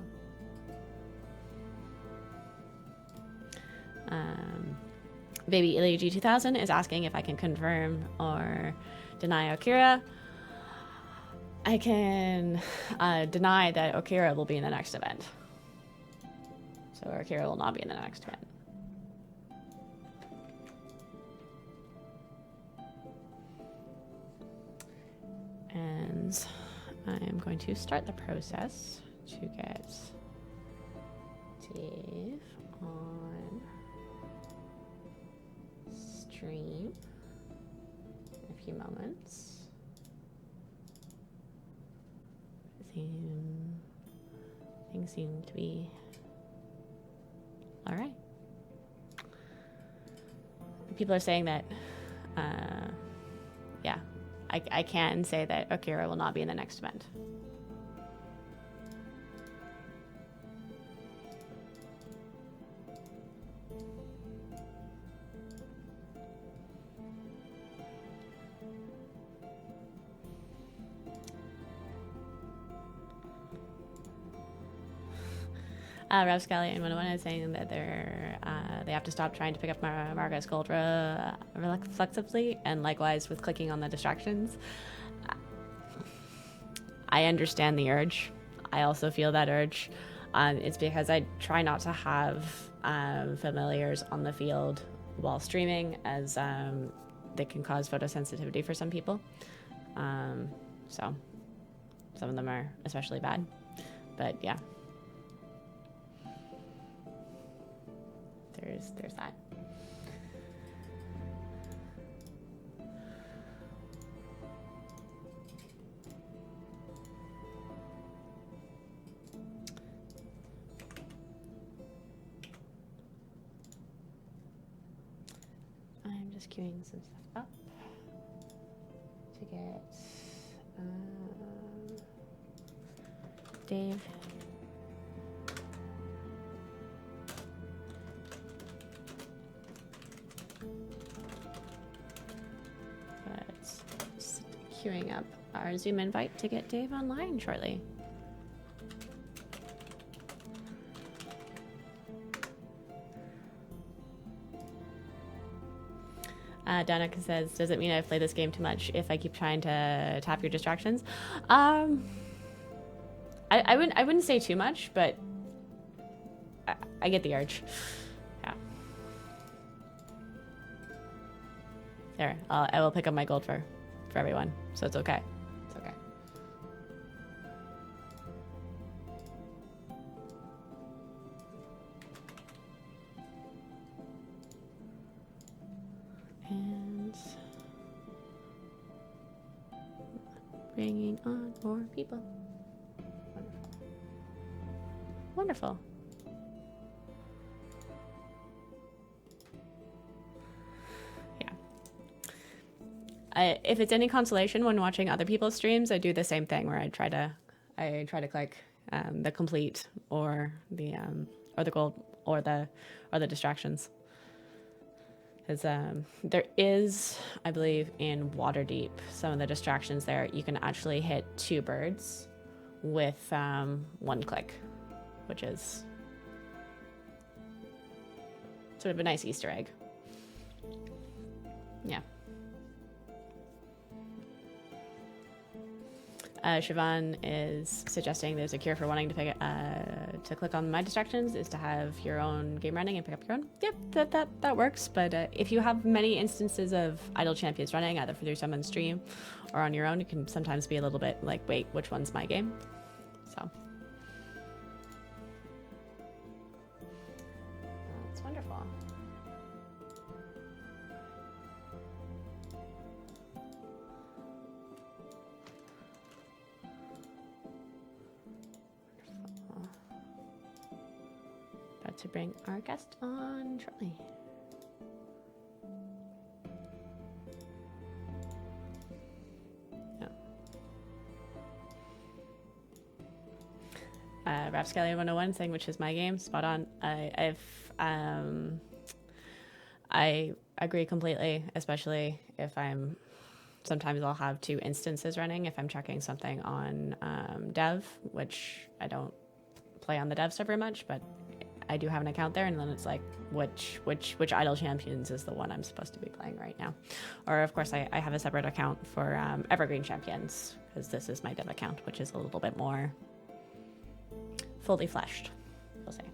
Baby Illy G2000 is asking if I can confirm or deny Okira. I can deny that Okira will be in the next event. So Okira will not be in the next event. And I am going to start the process to get Dave on stream in a few moments. Things seem to be all right. People are saying that, yeah, I can say that Okira will not be in the next event. Rapscallion 101 is saying that they have to stop trying to pick up Margaret's gold reflexively, and likewise with clicking on the distractions. I understand the urge. I also feel that urge. It's because I try not to have familiars on the field while streaming, as they can cause photosensitivity for some people. So some of them are especially bad. But yeah. There's that. I'm just queuing some stuff up to get Dave. Queuing up our Zoom invite to get Dave online shortly. Danica says, does it mean I've played this game too much if I keep trying to tap your distractions? I wouldn't say too much, but I get the urge. Yeah. There, I will pick up my gold for everyone, so it's okay. It's okay. And bringing on more people. Wonderful. Wonderful. If it's any consolation when watching other people's streams, I do the same thing where I try to click the complete or the gold or the distractions. Because there is, I believe, in Waterdeep, some of the distractions there, you can actually hit 2 birds with 1 click, which is sort of a nice Easter egg. Yeah. Siobhan is suggesting there's a cure for wanting to click on my distractions is to have your own game running and pick up your own. Yep, that works. But if you have many instances of idle champions running, either through someone's stream or on your own, it can sometimes be a little bit like, wait, which one's my game? So that's wonderful. About to bring our guest on shortly. Rapscallion 101 saying which is my game. Spot on. I agree completely, especially if sometimes I'll have two instances running if I'm checking something on dev, which I don't play on the dev stuff very much, but I do have an account there, and then it's like which idle champions is the one I'm supposed to be playing right now. Or of course I have a separate account for evergreen champions, because this is my dev account, which is a little bit more fully fleshed, we'll say.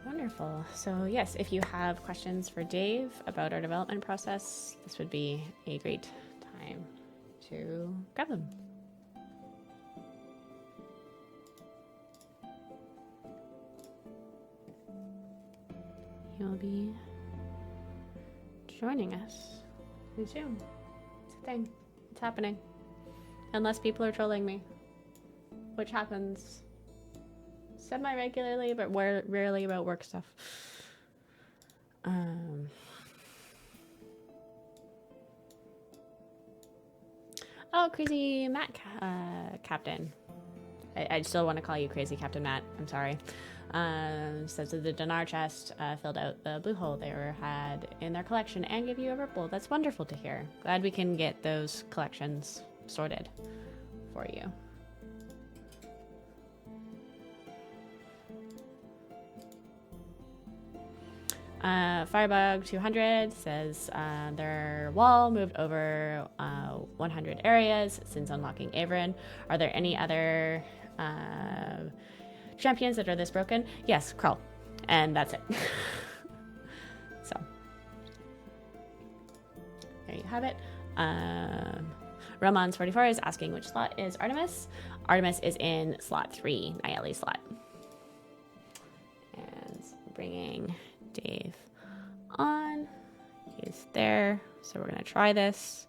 Wonderful. So yes, if you have questions for Dave about our development process, this would be a great time to grab them. You'll be joining us in Zoom. It's a thing. It's happening. Unless people are trolling me, which happens semi-regularly, but rarely about work stuff. Oh, Crazy Matt Captain. I still want to call you Crazy Captain Matt. I'm sorry. Says that the dinar chest filled out the blue hole they had in their collection and gave you a ripple. That's wonderful to hear. Glad we can get those collections sorted for you. Firebug 200 says their wall moved over 100 areas since unlocking Averin. Are there any other champions that are this broken? Yes, Krull. And that's it. So, there you have it. Romans44 is asking which slot is Artemis. Artemis is in slot 3, Nayeli slot. And bringing Dave on. He's there. So we're going to try this.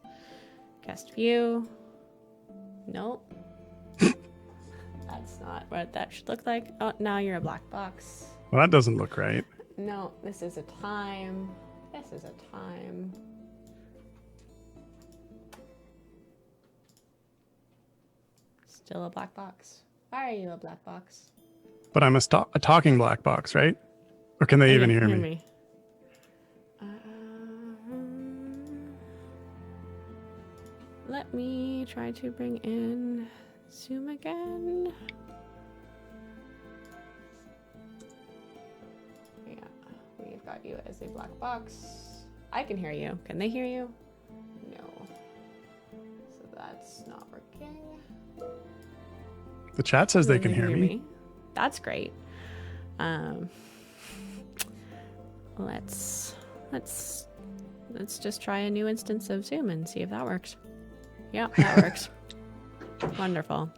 Guest view. Nope. That's not what that should look like. Oh, now you're a black box. Well, that doesn't look right. No, this is a time. This is a time. Still a black box. Why are you a black box? But I'm a talking black box, right? Or can they even hear me? Let me try to bring in Zoom again. Yeah, we've got you as a black box. I can hear you. Can they hear you? No. So that's not working. The chat says they can hear me. That's great. Let's just try a new instance of Zoom and see if that works. Yeah, that works. Wonderful.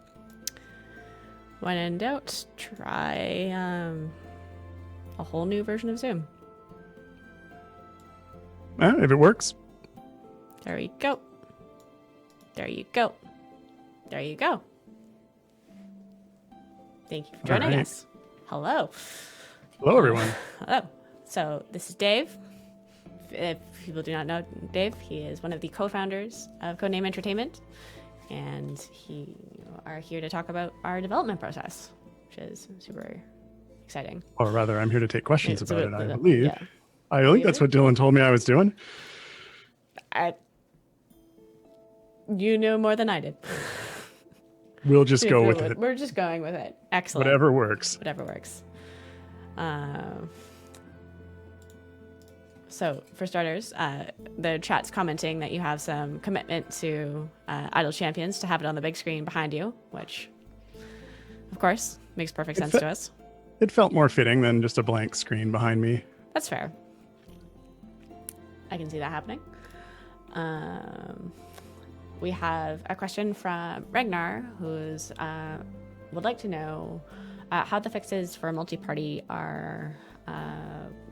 When in doubt, try a whole new version of Zoom. If it works. There you go. There you go. There you go. Thank you for joining us. Hello. Hello, everyone. Hello. So this is Dave. If people do not know Dave, he is one of the co-founders of Codename Entertainment, and he are here to talk about our development process. which is super exciting. Or rather, I'm here to take questions It's about it, about I the- believe. yeah. I think that's what Dylan told me I was doing. You know more than I did. We'll just go with it. We're just going with it. Excellent. Whatever works. Whatever works. So, for starters, the chat's commenting that you have some commitment to Idle Champions to have it on the big screen behind you, which, of course, makes perfect sense to us. It felt more fitting than just a blank screen behind me. That's fair. I can see that happening. We have a question from Ragnar, who's would like to know how the fixes for multi-party are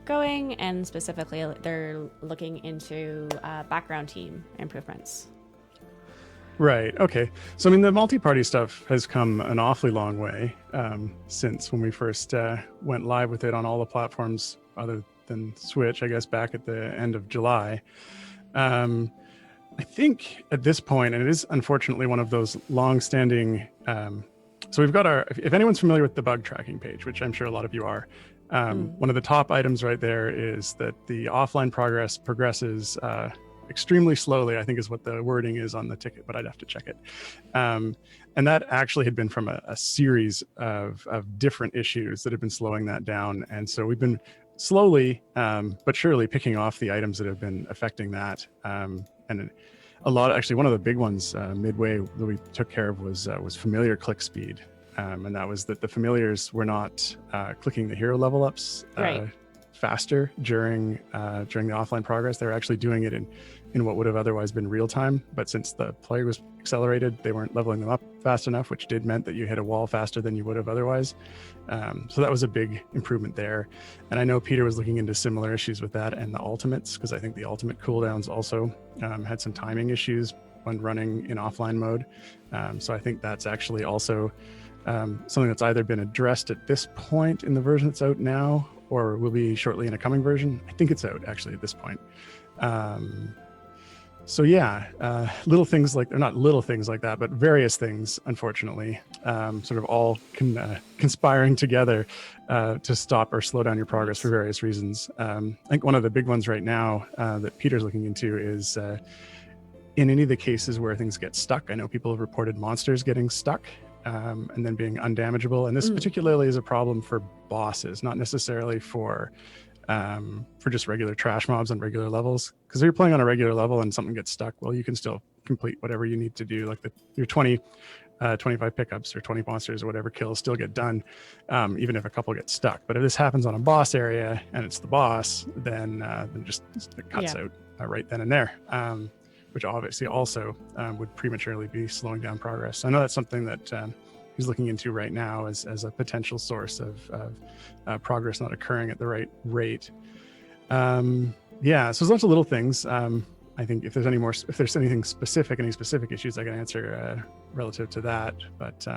going, and specifically they're looking into background team improvements. Right. Okay. So, I mean, the multi-party stuff has come an awfully long way since when we first went live with it on all the platforms other than Switch, I guess, back at the end of July. I think at this point, and it is unfortunately one of those long-standing. So we've got if anyone's familiar with the bug tracking page, which I'm sure a lot of you are, one of the top items right there is that the offline progress progresses extremely slowly, I think is what the wording is on the ticket, but I'd have to check it. And that actually had been from a series of different issues that have been slowing that down. And so we've been slowly but surely picking off the items that have been affecting that. And actually one of the big ones midway that we took care of was familiar click speed. And that was that the familiars were not clicking the hero level ups faster during the offline progress. They were actually doing it in what would have otherwise been real time. But since the play was accelerated, they weren't leveling them up fast enough, which meant that you hit a wall faster than you would have otherwise. So that was a big improvement there. And I know Peter was looking into similar issues with that and the ultimates, because I think the ultimate cooldowns also had some timing issues when running in offline mode. So I think that's actually also something that's either been addressed at this point in the version that's out now, or will be shortly in a coming version. I think it's out actually at this point. So yeah, little things like, or not little things like that, but various things, unfortunately, sort of all conspiring together to stop or slow down your progress for various reasons. I think one of the big ones right now that Peter's looking into is in any of the cases where things get stuck. I know people have reported monsters getting stuck and then being undamageable. And this particularly is a problem for bosses, not necessarily for just regular trash mobs on regular levels. Because if you're playing on a regular level and something gets stuck, well, you can still complete whatever you need to do, like your 25 pickups or 20 monsters or whatever kills still get done, even if a couple get stuck. But if this happens on a boss area and it's the boss, then just it cuts out right then and there, which obviously also would prematurely be slowing down progress. So I know that's something that he's looking into right now as a potential source of progress not occurring at the right rate. So there's lots of little things. I think if there's anything specific, any specific issues I can answer relative to that. But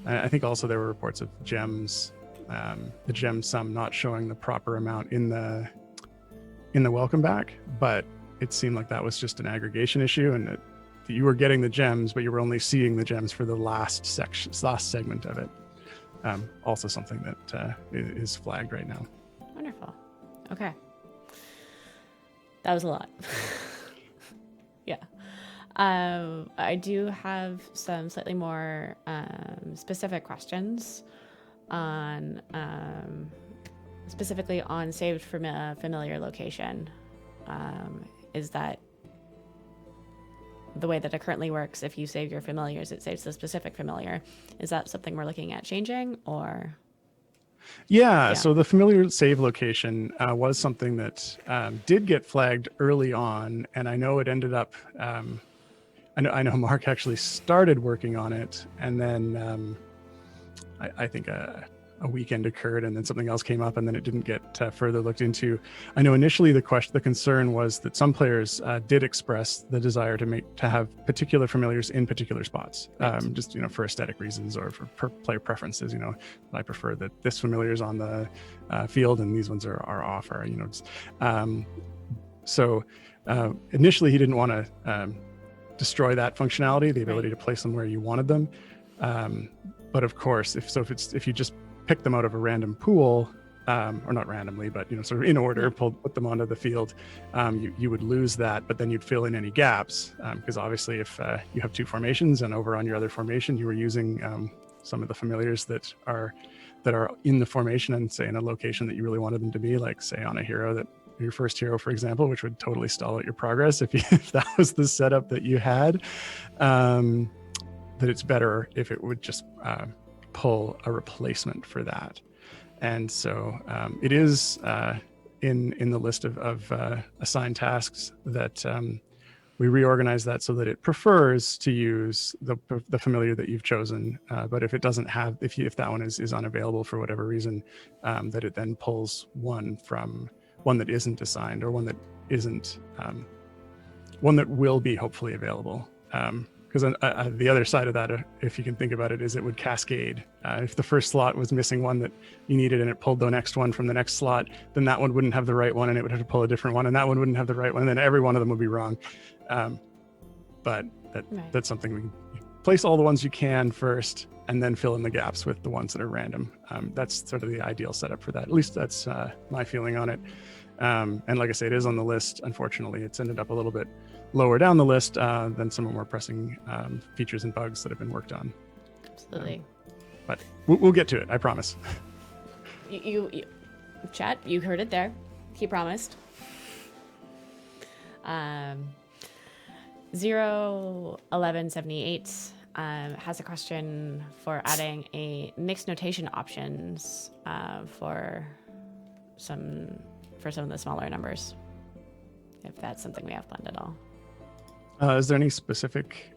I think also there were reports of gems, the gem sum not showing the proper amount in the welcome back, but it seemed like that was just an aggregation issue, and that you were getting the gems, but you were only seeing the gems for the last segment of it. Also something that is flagged right now. Wonderful. Okay. That was a lot. Yeah. I do have some slightly more specific questions on specifically on saved familiar location. Is that the way that it currently works? If you save your familiars, it saves the specific familiar. Is that something we're looking at changing, or? Yeah, so the familiar save location was something that did get flagged early on, and I know it ended up. I know Mark actually started working on it, and then I think a weekend occurred, and then something else came up, and then it didn't get further looked into. I know initially the concern was that some players did express the desire to have particular familiars in particular spots, just for aesthetic reasons or for player preferences. I prefer that this familiar is on the field and these ones are off, or so initially he didn't want to destroy that functionality, the ability to place them where you wanted them. But of course, if you just pick them out of a random pool, or not randomly, but sort of in order, put them onto the field, you would lose that, but then you'd fill in any gaps, because obviously if you have two formations and over on your other formation you were using some of the familiars that are in the formation and say in a location that you really wanted them to be, like say on a hero that your first hero, for example, which would totally stall out your progress if that was the setup that you had, that it's better if it would just pull a replacement for that. And so it is in the list of assigned tasks that we reorganize that so that it prefers to use the familiar that you've chosen. But if it doesn't have, if that one is unavailable for whatever reason, that it then pulls one from one that isn't assigned, or one that isn't, one that will be hopefully available. Because the other side of that, if you can think about it, is it would cascade. If the first slot was missing one that you needed and it pulled the next one from the next slot, then that one wouldn't have the right one and it would have to pull a different one, and that one wouldn't have the right one, and then every one of them would be wrong. But that's something we can place all the ones you can first and then fill in the gaps with the ones that are random. That's sort of the ideal setup for that. At least that's my feeling on it. And like I say, it is on the list. Unfortunately, it's ended up a little bit lower down the list than some of the more pressing features and bugs that have been worked on. Absolutely. But we'll get to it, I promise. You chat, you heard it there. He promised. 01178 has a question for adding a mixed notation options for some of the smaller numbers, if that's something we have planned at all. Is there any specific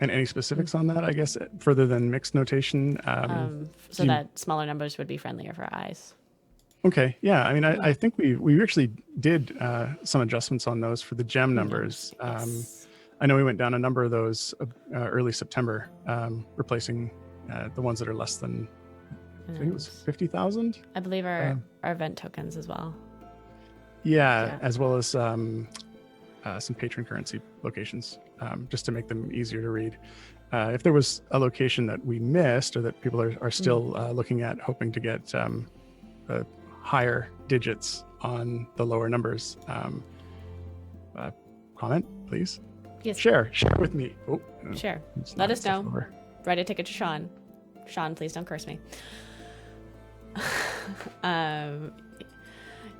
any specifics on that, I guess, further than mixed notation? So that smaller numbers would be friendlier for eyes. Okay, yeah. I mean, I think we actually did some adjustments on those for the gem numbers. Yes. I know we went down a number of those early September, replacing the ones that are less than, I think it was 50,000. I believe our event tokens as well. Yeah, as well as some patron currency locations, just to make them easier to read. If there was a location that we missed or that people are still looking at, hoping to get higher digits on the lower numbers, comment, please. Yes. Share with me. Oh, sure. Let us know. Write a ticket to Sean. Sean, please don't curse me.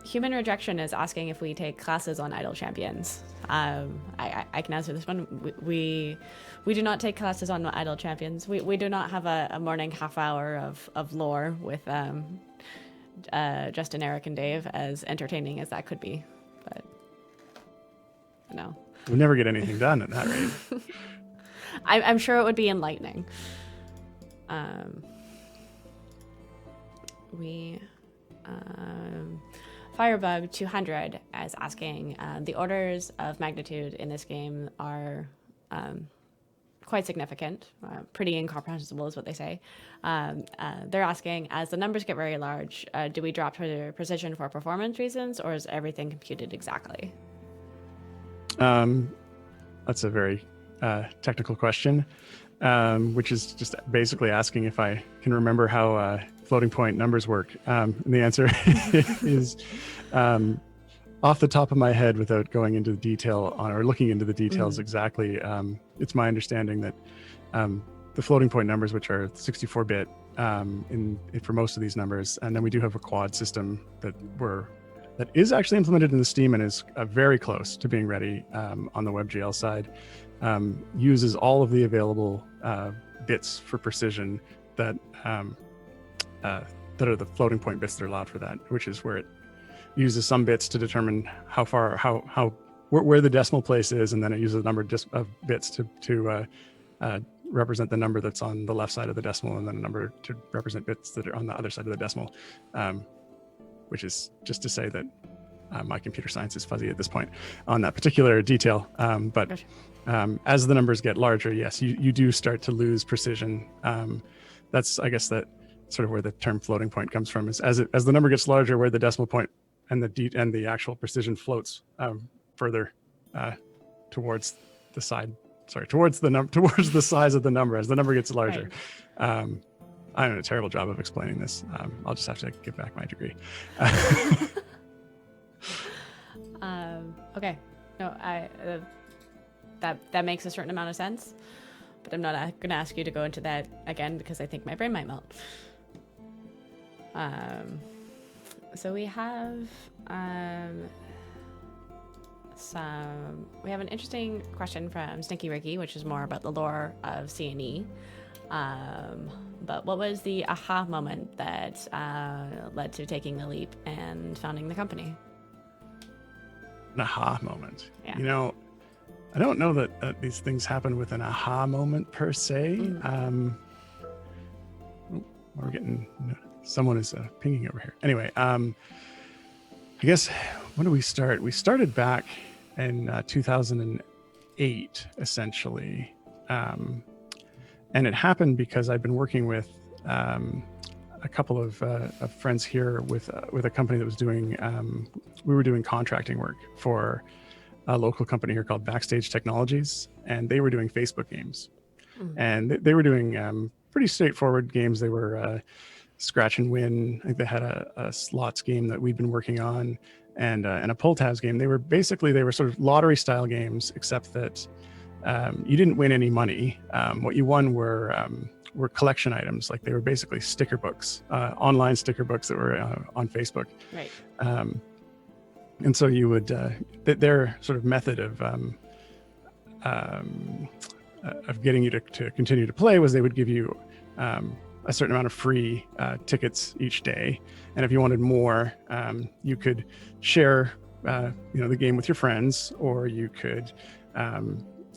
Human Rejection is asking if we take classes on Idle Champions. I can answer this one. We do not take classes on Idle Champions. We do not have a morning half hour of lore with Justin, Eric, and Dave, as entertaining as that could be. But no. We never get anything done at that rate. I'm sure it would be enlightening. Firebug 200 is asking, the orders of magnitude in this game are quite significant, pretty incomprehensible is what they say. They're asking, as the numbers get very large, do we drop to precision for performance reasons, or is everything computed exactly? That's a very technical question, which is just basically asking if I can remember how floating point numbers work. And the answer is off the top of my head, without going into the detail on or looking into the details exactly. It's my understanding that the floating point numbers, which are 64-bit for most of these numbers, and then we do have a quad system that is actually implemented in the Steam and is very close to being ready on the WebGL side, uses all of the available bits for precision that are the floating point bits that are allowed for that, which is where it uses some bits to determine how far, where the decimal place is, and then it uses a number of bits to represent the number that's on the left side of the decimal, and then a number to represent bits that are on the other side of the decimal. Which is just to say that my computer science is fuzzy at this point on that particular detail. But as the numbers get larger, yes, you do start to lose precision. That's, I guess, that sort of where the term floating point comes from, is as the number gets larger, where the decimal point and the actual precision floats further towards the side towards towards the size of the number as the number gets larger. Right. I'm doing a terrible job of explaining this. I'll just have to give back my degree. Okay. No, that makes a certain amount of sense, but I'm not going to ask you to go into that again because I think my brain might melt. So we have we have an interesting question from Stinky Ricky, which is more about the lore of C&E. But what was the aha moment that led to taking the leap and founding the company? An aha moment. Yeah. You know, I don't know that these things happen with an aha moment per se. We're getting someone is pinging over here. Anyway, I guess when did we start? We started back in 2008, essentially, and it happened because I'd been working with a couple of friends here with a company that was doing. We were doing contracting work for a local company here called Backstage Technologies, and they were doing Facebook games, and they were doing pretty straightforward games. They were scratch and win. I think they had a slots game that we'd been working on, and a pull tabs game. They were sort of lottery style games, except that you didn't win any money. What you won were collection items. Like they were basically sticker books, online sticker books that were on Facebook. Right. And so you would their sort of method of getting you to continue to play was they would give you a certain amount of free tickets each day, and if you wanted more, you could share the game with your friends, or you could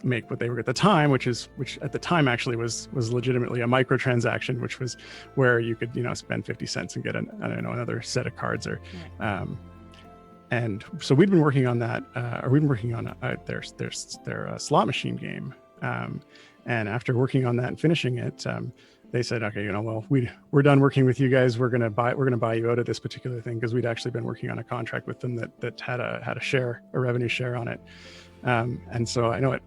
make what they were at the time, which at the time actually was legitimately a microtransaction, which was where you could spend 50 cents and get another set of cards, or and so we'd been working on that, or we'd been working on their slot machine game, and after working on that and finishing it, they said, okay, well, we're done working with you guys. We're gonna buy you out of this particular thing, because we'd actually been working on a contract with them that had a revenue share on it, and so I know it.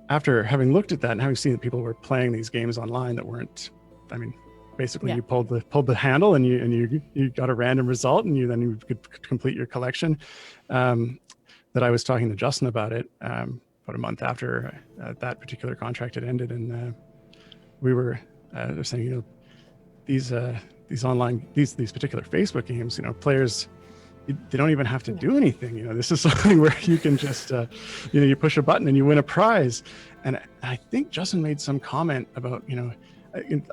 After having looked at that and having seen that people were playing these games online that weren't, basically you pulled the handle and you got a random result, and you could complete your collection. That I was talking to Justin about it about a month after that particular contract had ended, and we were saying, these online these particular Facebook games, players, they don't even have to do anything. This is something where you can just you push a button and you win a prize. And I think Justin made some comment about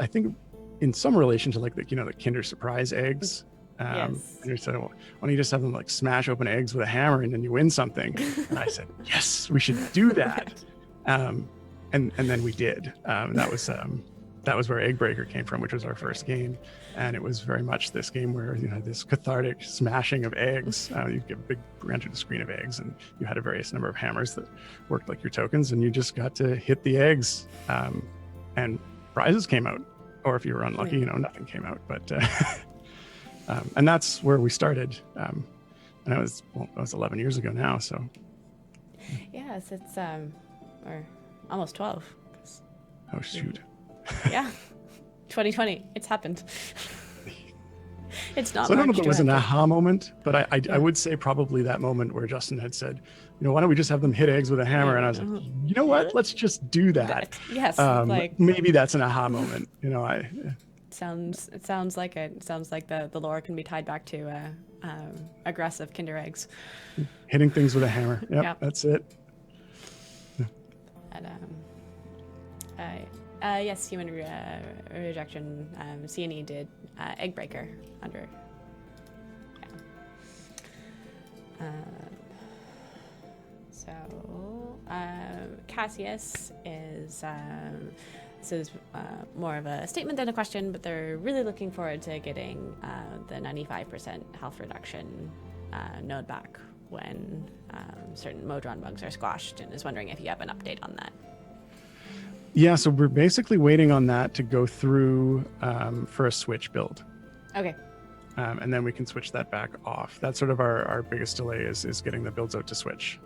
I think in some relation to like the Kinder Surprise eggs. Yes. And he said, well, why don't you just have them like smash open eggs with a hammer and then you win something? And I said, yes, we should do that. And then we did. That was where Egg Breaker came from, which was our first game. And it was very much this game where this cathartic smashing of eggs. You get a big rendered screen of eggs, and you had a various number of hammers that worked like your tokens, and you just got to hit the eggs, and prizes came out. Or if you were unlucky, nothing came out. But and that's where we started. And that was 11 years ago now. So yes, it's or almost 12. Oh shoot. Yeah. 2020. It's happened. It's not. So I don't know if it was an aha moment, but I would say probably that moment where Justin had said, why don't we just have them hit eggs with a hammer? And I was like, you know what? Let's just do that. Yes. Maybe that's an aha moment. It sounds like the lore can be tied back to aggressive Kinder eggs. Hitting things with a hammer. Yep. That's it. And yes, human rejection. C&E did Egg Breaker under. Yeah. So Cassius is. This is more of a statement than a question, but they're really looking forward to getting the 95% health reduction node back when certain Modron bugs are squashed, and is wondering if you have an update on that. Yeah, so we're basically waiting on that to go through for a switch build. Okay. And then we can switch that back off. That's sort of our biggest delay is getting the builds out to switch.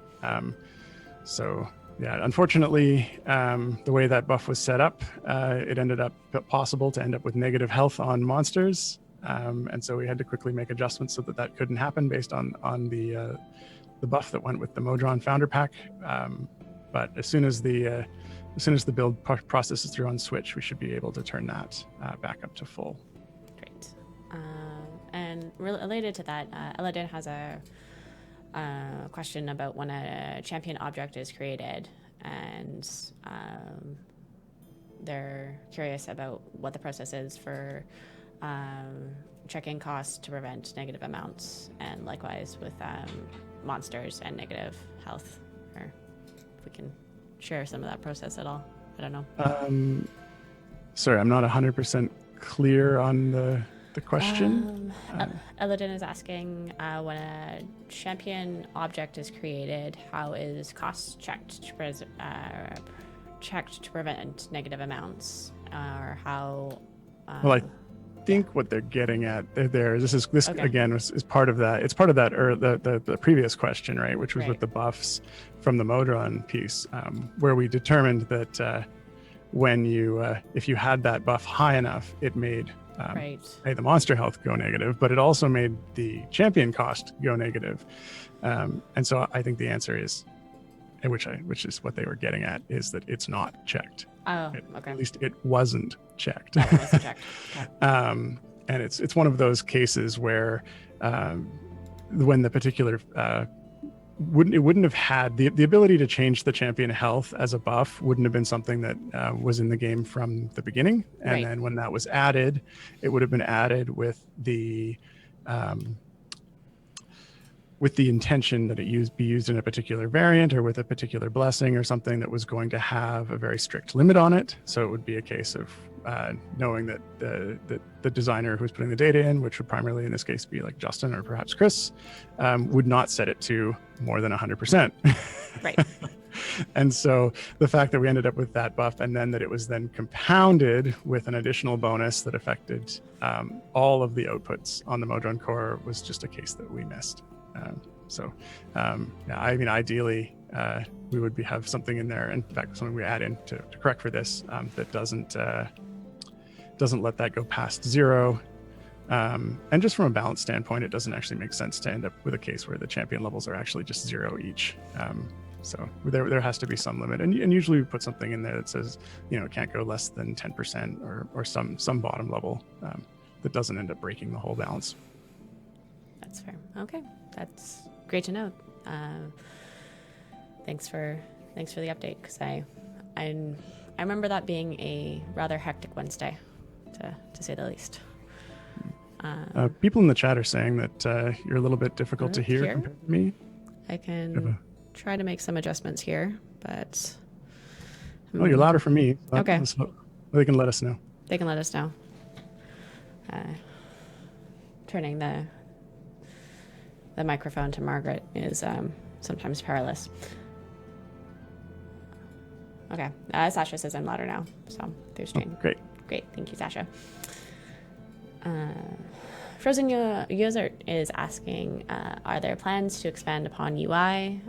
So unfortunately, the way that buff was set up, it ended up possible to end up with negative health on monsters. And so we had to quickly make adjustments so that that couldn't happen based on the buff that went with the Modron founder pack. But as soon as the build process is through on Switch, we should be able to turn that back up to full. Great. And related to that, Eladin has a question about when a champion object is created, and they're curious about what the process is for checking costs to prevent negative amounts, and likewise with monsters and negative health, or if we can share some of that process at all. I don't know. Sorry, I'm not 100% clear on the question. Eladin is asking, when a champion object is created, how is cost checked to prevent negative amounts, or how? Well, I think what they're getting at there is this Okay. again is part of that. It's part of that, or the previous question, right? Which was Right. with the buffs from the Modron piece, where we determined that when if you had that buff high enough, it made Right. the monster health go negative, but it also made the champion cost go negative. And so I think the answer is, which is what they were getting at, is that it's not checked. Oh, okay. At least it wasn't checked. It wasn't checked. Okay. And it's one of those cases where when the particular wouldn't have had the ability to change the champion health as a buff, wouldn't have been something that was in the game from the beginning. And Right. then when that was added, it would have been added with the intention that it be used in a particular variant or with a particular blessing or something that was going to have a very strict limit on it. So it would be a case of knowing that the designer who's putting the data in, which would primarily in this case be like Justin or perhaps Chris, would not set it to more than 100%. Right. And so the fact that we ended up with that buff, and then that it was then compounded with an additional bonus that affected all of the outputs on the Modron core, was just a case that we missed. I mean, ideally, we would have something in there. In fact, something we add in to correct for this, that doesn't let that go past zero. And just from a balance standpoint, it doesn't actually make sense to end up with a case where the champion levels are actually just zero each. So there has to be some limit, and usually we put something in there that says, it can't go less than 10% or some bottom level that doesn't end up breaking the whole balance. That's fair. Okay, that's great to know. Thanks for the update, because I remember that being a rather hectic Wednesday, to say the least. People in the chat are saying that you're a little bit difficult to hear compared to me. I can try to make some adjustments here, but oh, you're louder for me. Okay. They can let us know. They can let us know. Turning the microphone to Margaret is sometimes perilous. Okay, Sasha says I'm louder now, so through stream. Great. Thank you, Sasha. Frozen User is asking, are there plans to expand upon UI,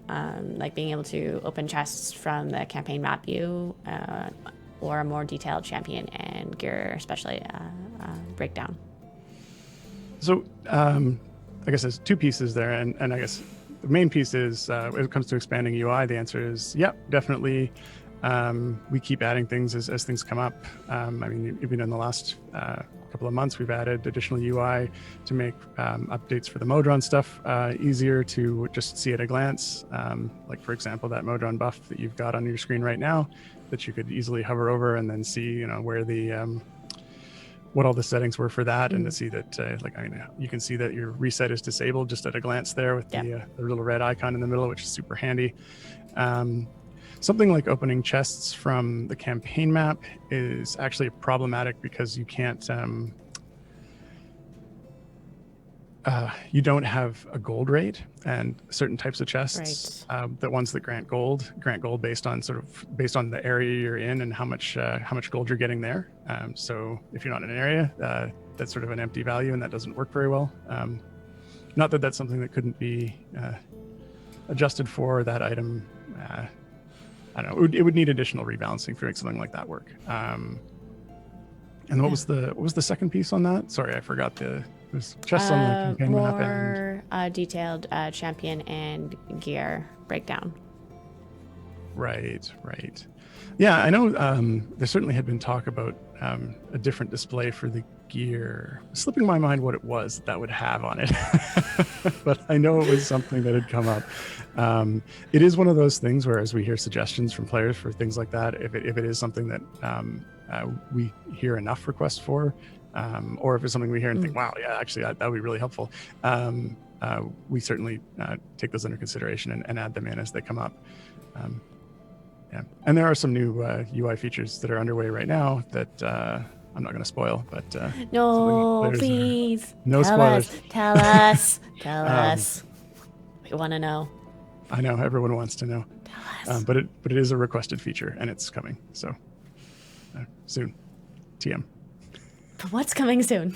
like being able to open chests from the campaign map view, or a more detailed champion and gear, especially breakdown? So I guess there's two pieces there, and I guess the main piece is when it comes to expanding UI, the answer is yep, definitely. We keep adding things as things come up. I mean, even in the last couple of months, we've added additional UI to make updates for the Modron stuff easier to just see at a glance. Like, for example, that Modron buff that you've got on your screen right now, that you could easily hover over and then see, where the what all the settings were for that, and to see that, you can see that your reset is disabled just at a glance there with the little red icon in the middle, which is super handy. Something like opening chests from the campaign map is actually problematic because you can't, you don't have a gold rate, and certain types of chests, the ones that grant gold based on the area you're in and how much gold you're getting there. So if you're not in an area, that's sort of an empty value, and that doesn't work very well. Not that that's something that couldn't be adjusted for that item. I don't know. It would need additional rebalancing to make something like that work. And what was the second piece on that? Sorry, I forgot there's chests on the campaign map. More detailed champion and gear breakdown. Right. Yeah, I know there certainly had been talk about a different display for the gear. Slipping my mind what it was that would have on it. But I know it was something that had come up. It is one of those things where as we hear suggestions from players for things like that, if it is something that we hear enough requests for, or if it's something we hear and think, wow, yeah, actually that would be really helpful, we certainly take those under consideration and add them in as they come up. Yeah, and there are some new UI features that are underway right now that I'm not going to spoil, but no, please, no spoilers. Tell us. We want to know. I know everyone wants to know. Tell us. But it is a requested feature and it's coming, so soon. TM. But what's coming soon?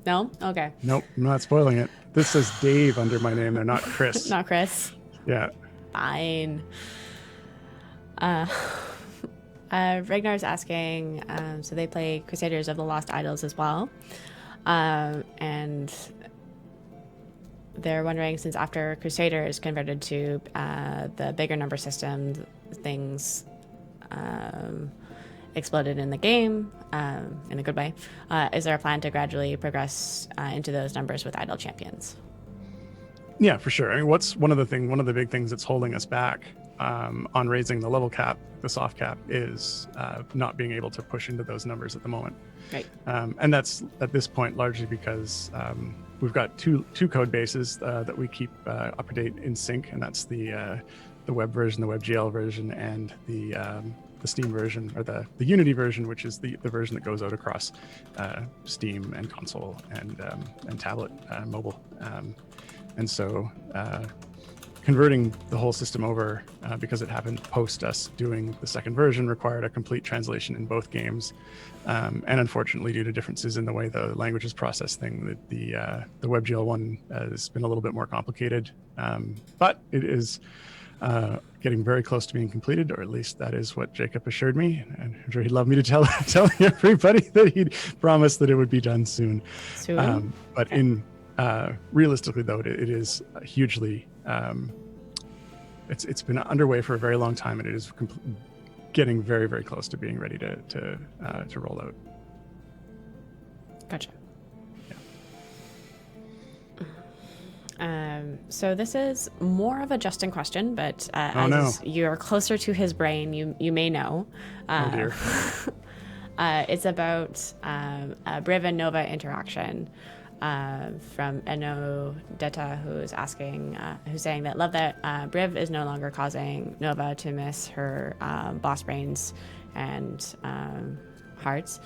No? Okay. Nope, I'm not spoiling it. This says Dave under my name. They're not Chris. Not Chris. Yeah. Fine. Ragnar's asking, so they play Crusaders of the Lost Idols as well. And they're wondering, since after Crusaders converted to the bigger number system, things exploded in the game, in a good way. Is there a plan to gradually progress into those numbers with idle champions? Yeah, for sure. I mean, one of the big things that's holding us back on raising the level cap, the soft cap, is not being able to push into those numbers at the moment. Right. And that's at this point largely because we've got two code bases that we keep up to date in sync, and that's the web version, the WebGL version, and the Steam version, or the Unity version, which is the version that goes out across Steam and console and tablet, mobile. And so converting the whole system over, because it happened post us doing the second version, required a complete translation in both games. And unfortunately, due to differences in the way the languages process thing, the WebGL one has been a little bit more complicated. But it is getting very close to being completed, or at least that is what Jacob assured me. And I'm sure he'd love me to tell everybody that he'd promised that it would be done soon. But okay. Realistically, though, it is hugely. It's been underway for a very long time, and it is getting very, very close to being ready to roll out. Gotcha. So this is more of a Justin question, but as you're closer to his brain, you may know. Oh dear. It's about Briv and Nova interaction. From Eno Deta, who's saying that love that Briv is no longer causing Nova to miss her boss brains and hearts.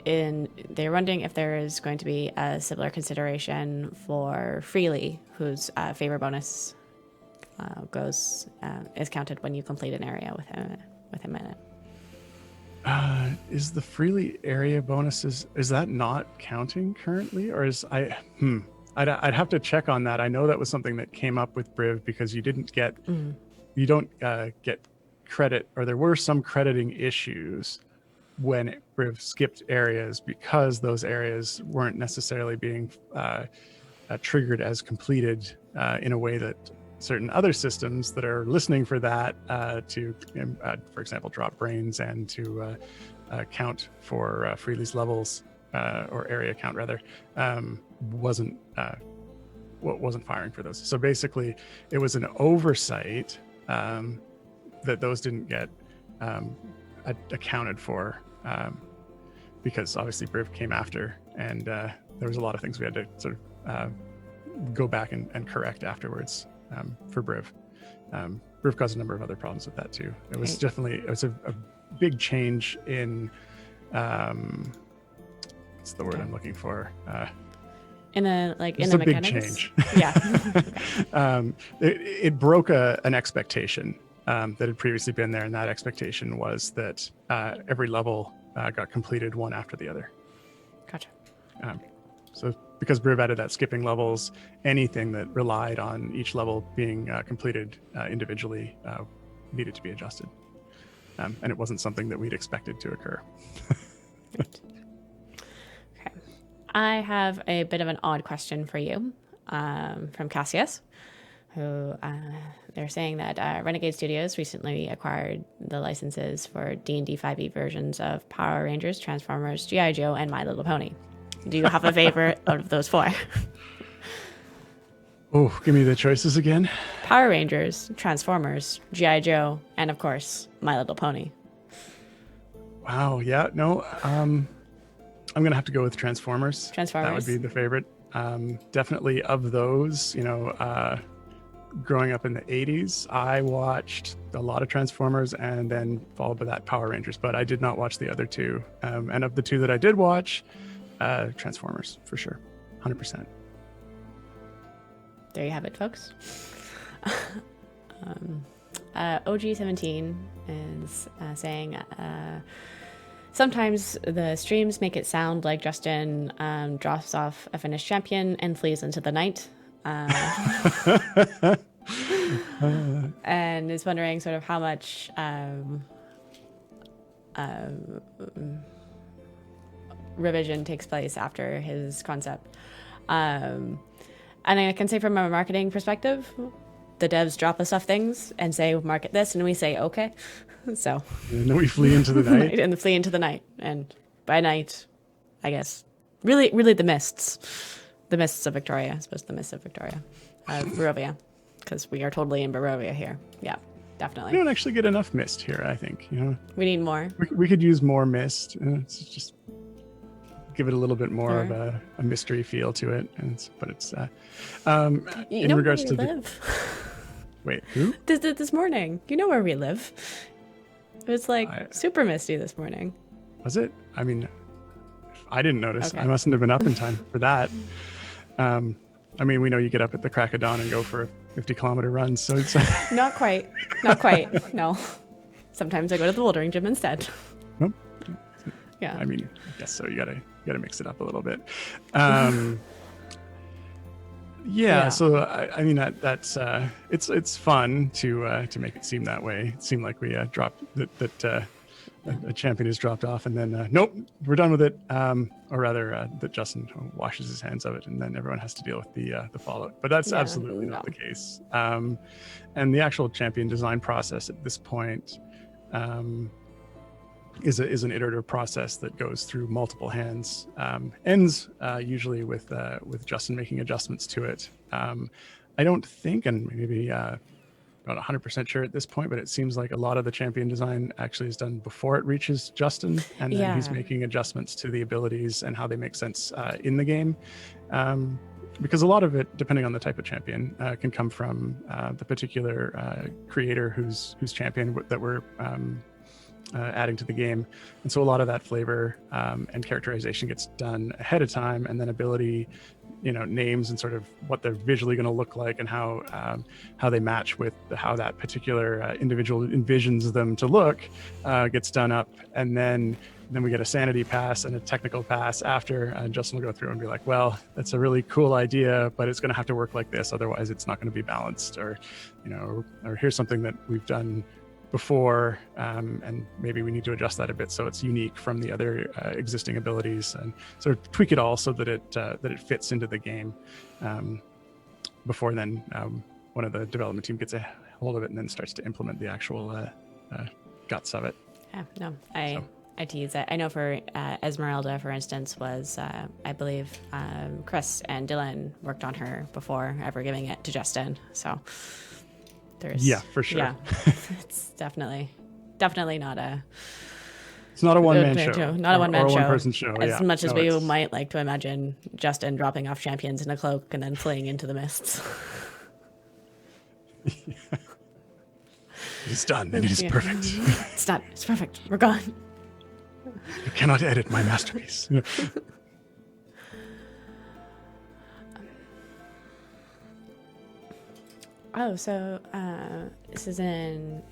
They're wondering if there is going to be a similar consideration for Freely, whose favor bonus is counted when you complete an area with him in it. Is the Freely area bonuses, is that not counting currently, or I'd have to check on that. I know that was something that came up with Briv because you don't get credit, or there were some crediting issues when Briv skipped areas because those areas weren't necessarily being triggered as completed in a way that certain other systems that are listening for that to, for example, drop brains and to count for Freely's levels, or area count rather, wasn't firing for those. So basically, it was an oversight that those didn't get accounted for, because obviously Briv came after, and there was a lot of things we had to sort of go back and correct afterwards. For Briv. Briv caused a number of other problems with that too. It was definitely a big change in what's the word I'm looking for? In the mechanics. Big change. Yeah. It broke an expectation that had previously been there, and that expectation was that every level got completed one after the other. Gotcha. So because Briv added that skipping levels, anything that relied on each level being completed individually needed to be adjusted. And it wasn't something that we'd expected to occur. Right. Okay. I have a bit of an odd question for you from Cassius, who they're saying that Renegade Studios recently acquired the licenses for D&D 5e versions of Power Rangers, Transformers, G.I. Joe, and My Little Pony. Do you have a favorite out of those four? Oh, give me the choices again. Power Rangers, Transformers, G.I. Joe, and of course, My Little Pony. Wow. Yeah. No. I'm gonna have to go with Transformers. Transformers. That would be the favorite. Definitely of those. Growing up in the 80s, I watched a lot of Transformers and then followed by that Power Rangers, but I did not watch the other two. And of the two that I did watch, Transformers for sure, 100%. There you have it, folks. OG17 is saying sometimes the streams make it sound like Justin drops off a finished champion and flees into the night. And is wondering sort of how much revision takes place after his concept. And I can say from a marketing perspective, the devs drop us off things and say, market this, and we say, okay. So. And then we flee into the night. And flee into the night. And by night, I guess, really the mists. The mists of Victoria. I suppose the mists of Victoria. Barovia. Because we are totally in Barovia here. Yeah, definitely. We don't actually get enough mist here, I think. We need more. We could use more mist. It's just give it a little bit more of a mystery feel to it. But it's in regards to wait, who? This morning. You know where we live. It was super misty this morning. Was it? I mean, I didn't notice. Okay. I mustn't have been up in time for that. I mean, we know you get up at the crack of dawn and go for a 50-kilometer run, so it's Not quite. No. Sometimes I go to the bouldering gym instead. Nope. Yeah. I mean, I guess so. You gotta mix it up a little bit. Yeah. So I mean that's it's fun to make it seem that way. It seemed like we dropped that a champion is dropped off and then nope, we're done with it. Or rather, that Justin washes his hands of it and then everyone has to deal with the fallout. But that's absolutely not the case. And the actual champion design process at this point is an iterative process that goes through multiple hands. Ends usually with Justin making adjustments to it. I don't think, and maybe not 100% sure at this point, but it seems like a lot of the champion design actually is done before it reaches Justin, and then he's making adjustments to the abilities and how they make sense in the game. Because a lot of it, depending on the type of champion, can come from the particular creator whose champion that we're adding to the game. And so a lot of that flavor and characterization gets done ahead of time, and then ability, names and sort of what they're visually going to look like and how they match with how that particular individual envisions them to look gets done up. And then we get a sanity pass and a technical pass after, and Justin will go through and be like, well, that's a really cool idea, but it's going to have to work like this, otherwise it's not going to be balanced, or here's something that we've done before, and maybe we need to adjust that a bit so it's unique from the other existing abilities, and sort of tweak it all so that it fits into the game. Before then, one of the development team gets a hold of it and then starts to implement the actual guts of it. Yeah, no, I tease it. I know for Esmeralda, for instance, was I believe Chris and Dylan worked on her before ever giving it to Justin. So. For sure. Yeah, it's definitely not a. It's not a one-man show. Not a one-man show. Or a one-person show. As much as we might like to imagine Justin dropping off champions in a cloak and then fleeing into the mists. It's done, and it is perfect. It's done. It's perfect. We're gone. You cannot edit my masterpiece. So this is an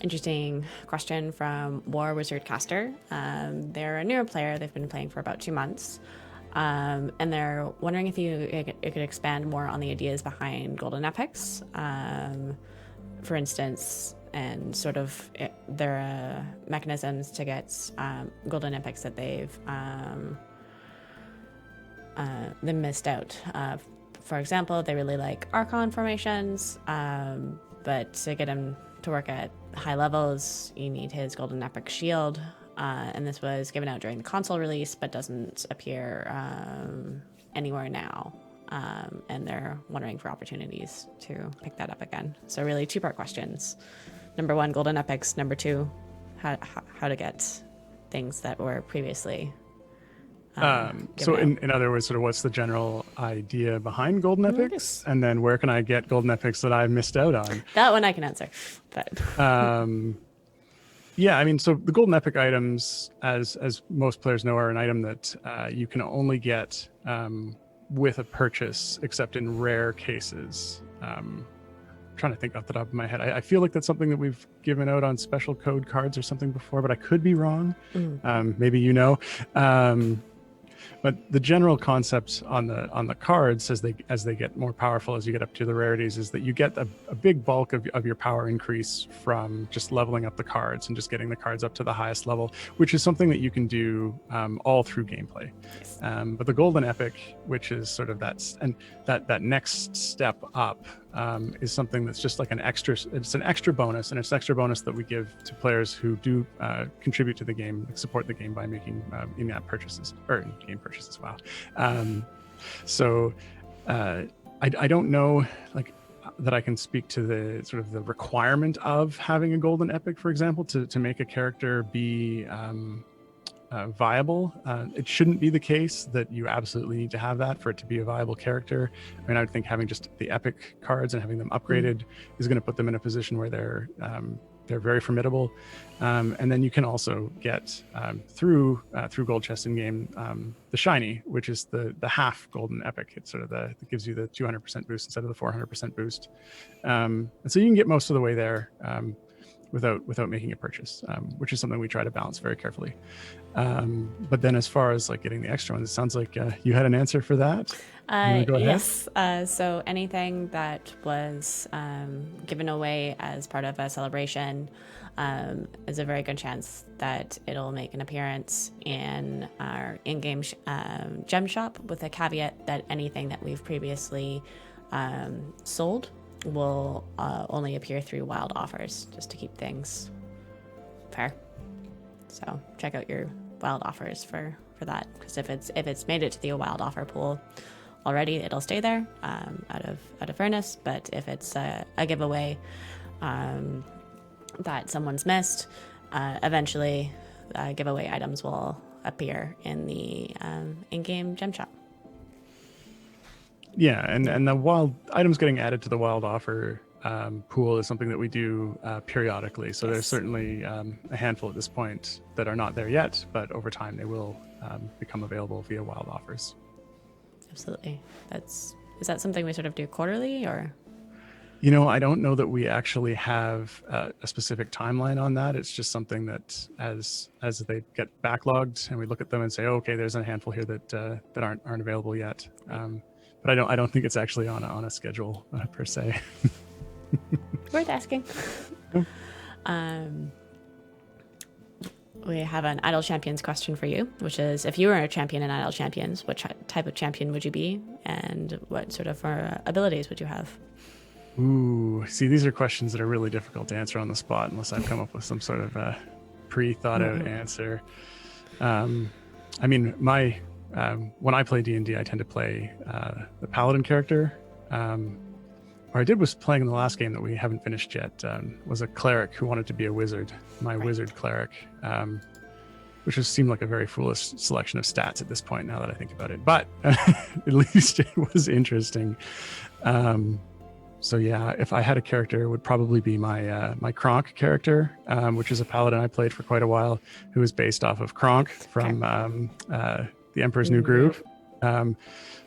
interesting question from War Wizard Caster. They're a newer player. They've been playing for about 2 months. and they're wondering if you could expand more on the ideas behind golden epics, for instance, and sort of their mechanisms to get golden epics that they've missed out. For example, they really like Archon formations, but to get him to work at high levels, you need his golden epic shield. And this was given out during the console release, but doesn't appear anywhere now. And they're wondering for opportunities to pick that up again. So really 2-part questions. Number 1, golden epics. Number 2, how to get things that were previously so in other words, sort of what's the general idea behind golden epics? And then where can I get golden epics that I missed out on? That one I can answer. But yeah, I mean, so the golden epic items, as most players know, are an item that you can only get with a purchase, except in rare cases. Trying to think off the top of my head. I feel like that's something that we've given out on special code cards or something before, but I could be wrong. Maybe you know. But the general concept on the cards as they get more powerful, as you get up to the rarities, is that you get a big bulk of your power increase from just leveling up the cards and just getting the cards up to the highest level, which is something that you can do all through gameplay. But the golden epic, which is sort of that next step up, is something that's just like it's an extra bonus, and it's an extra bonus that we give to players who do contribute to the game, support the game by making in-app purchases, or in-game purchases. Wow. So I don't know that I can speak to the sort of the requirement of having a golden epic, for example, to make a character be viable. It shouldn't be the case that you absolutely need to have that for it to be a viable character. I mean, I would think having just the epic cards and having them upgraded is going to put them in a position where they're very formidable. And then you can also get through gold chest in game the shiny, which is the half golden epic. It's sort of it gives you the 200% boost instead of the 400% boost. And so you can get most of the way there without making a purchase, which is something we try to balance very carefully. But then as far as getting the extra ones, it sounds like you had an answer for that. Yes. So anything that was given away as part of a celebration is a very good chance that it'll make an appearance in our in-game gem shop, with a caveat that anything that we've previously sold will only appear through wild offers, just to keep things fair. So check out your wild offers for that, because if it's made it to the wild offer pool already, it'll stay there out of fairness. But if it's a giveaway that someone's missed, eventually giveaway items will appear in the in-game gem shop. Yeah, and the wild items getting added to the wild offer pool is something that we do periodically. So there's certainly a handful at this point that are not there yet, but over time they will become available via wild offers. Absolutely. Is that something we sort of do quarterly, or? I don't know that we actually have a specific timeline on that. It's just something that as they get backlogged and we look at them and say, oh, okay, there's a handful here that aren't available yet. But I don't think it's actually on a schedule per se. Worth asking. We have an Idle Champions question for you, which is, if you were a champion in Idle Champions, what type of champion would you be, and what sort of abilities would you have? Ooh, see, these are questions that are really difficult to answer on the spot unless I've come up with some sort of pre-thought out answer. I mean, when I play D&D, I tend to play the paladin character. What I did was playing in the last game that we haven't finished yet, was a cleric who wanted to be a wizard, wizard cleric, which seemed like a very foolish selection of stats at this point, now that I think about it. But at least it was interesting. So yeah, if I had a character, it would probably be my Kronk character, which is a paladin I played for quite a while, who is based off of Kronk from The Emperor's New Groove.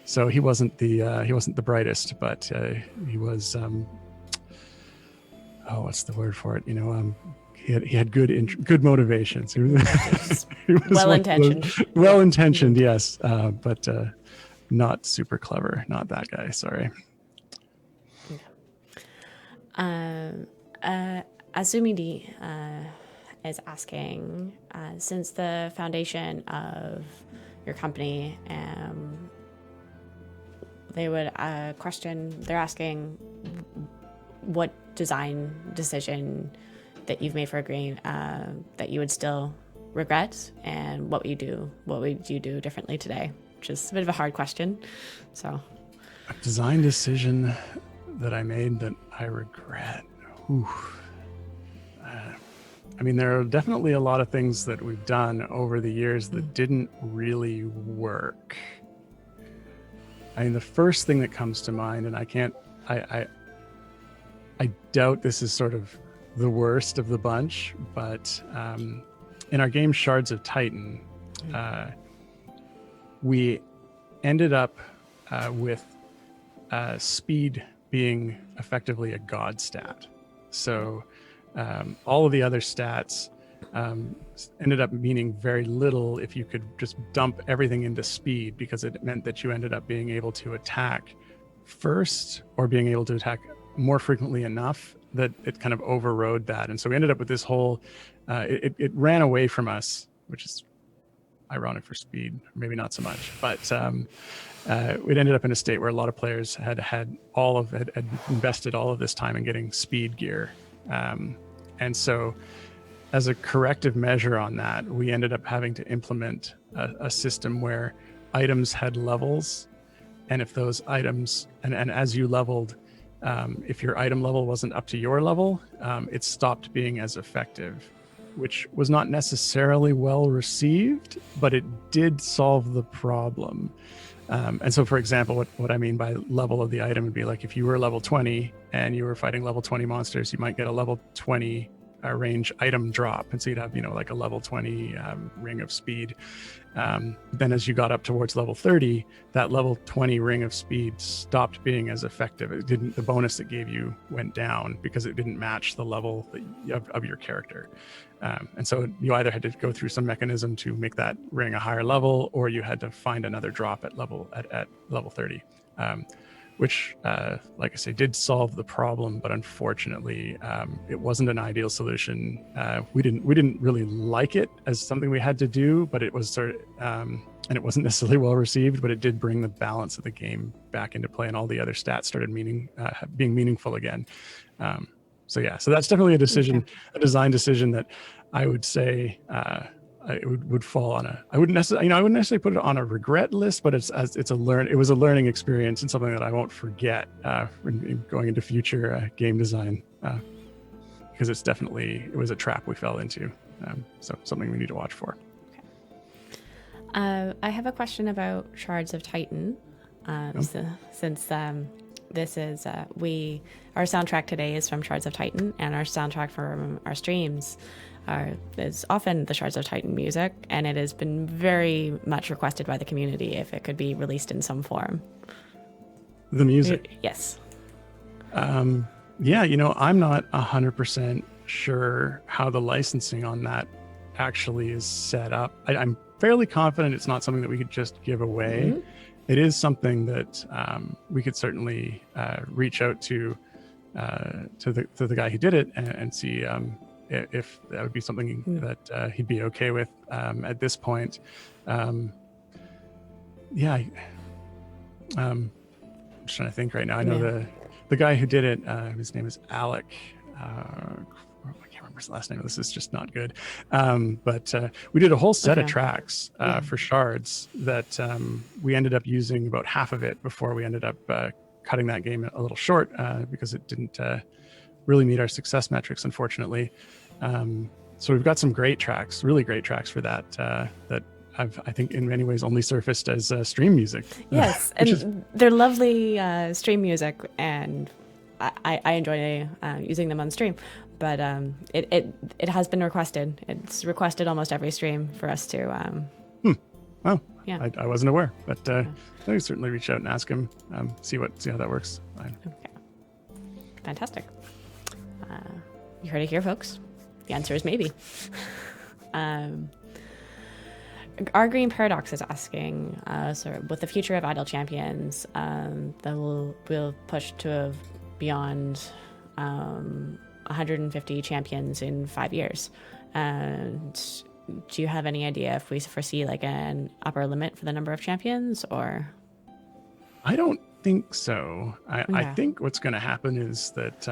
So he wasn't the brightest, but he was what's the word for it? he had good motivations. He was, he was Well-intentioned. Well-intentioned, yes, but not super clever. Not that guy. Sorry. Asumidi is asking, since the foundation of your company, they would they're asking what design decision that you've made for a game that you would still regret, and what would you do differently today? Which is a bit of a hard question. So, A design decision that I made that I regret. Ooh. I mean, there are definitely a lot of things that we've done over the years that didn't really work. I mean, the first thing that comes to mind, and I doubt this is sort of the worst of the bunch, but in our game Shards of Titan, we ended up with speed being effectively a god stat. So all of the other stats ended up meaning very little if you could just dump everything into speed, because it meant that you ended up being able to attack first, or being able to attack more frequently enough that it kind of overrode that. And so we ended up with this whole, it ran away from us, which is ironic for speed, maybe not so much, but it ended up in a state where a lot of players had invested all of this time in getting speed gear. And so as a corrective measure on that, we ended up having to implement a system where items had levels. And if those items, and as you leveled, if your item level wasn't up to your level, it stopped being as effective, which was not necessarily well received, but it did solve the problem. And so, for example, what I mean by level of the item would be like, if you were level 20 and you were fighting level 20 monsters, you might get a level 20 range item drop. And so you'd have, like a level 20 ring of speed. Then as you got up towards level 30, that level 20 ring of speed stopped being as effective. The bonus it gave you went down because it didn't match the level of your character. And so you either had to go through some mechanism to make that ring a higher level, or you had to find another drop at level 30, which, like I say, did solve the problem, but unfortunately, it wasn't an ideal solution. We didn't really like it as something we had to do, but it was sort of, and it wasn't necessarily well received, but it did bring the balance of the game back into play, and all the other stats started being meaningful again. So that's definitely a design decision that I would say it would fall on I wouldn't necessarily put it on a regret list, but it was a learning experience and something that I won't forget in going into future game design, because it was a trap we fell into. So something we need to watch for. Okay. I have a question about Shards of Titan. Since this is our soundtrack today is from Shards of Titan, and our soundtrack from our streams is often the Shards of Titan music, and it has been very much requested by the community if it could be released in some form. The music? Yes. I'm not 100% sure how the licensing on that actually is set up. I'm fairly confident it's not something that we could just give away. Mm-hmm. It is something that we could certainly reach out to the guy who did it and see if that would be something that he'd be okay with at this point. I'm just trying to think right now. I know the guy who did it, his name is Alec. I can't remember his last name. This is just not good. But we did a whole set of tracks for Shards that we ended up using about half of it before we ended up cutting that game a little short because it didn't really meet our success metrics, unfortunately. So we've got some great tracks, really great tracks for that that I think in many ways only surfaced as stream music. Yes, and they're lovely stream music, and I enjoy using them on stream. But it has been requested. It's requested almost every stream for us to. Oh, yeah. I wasn't aware, but I can certainly reach out and ask him, see how that works. Okay. Fantastic. You heard it here, folks. The answer is maybe. Our Green Paradox is asking, with the future of Idle Champions, that we'll push to beyond 150 champions in 5 years. And do you have any idea if we foresee like an upper limit for the number of champions, or? I don't think so. I think what's going to happen is that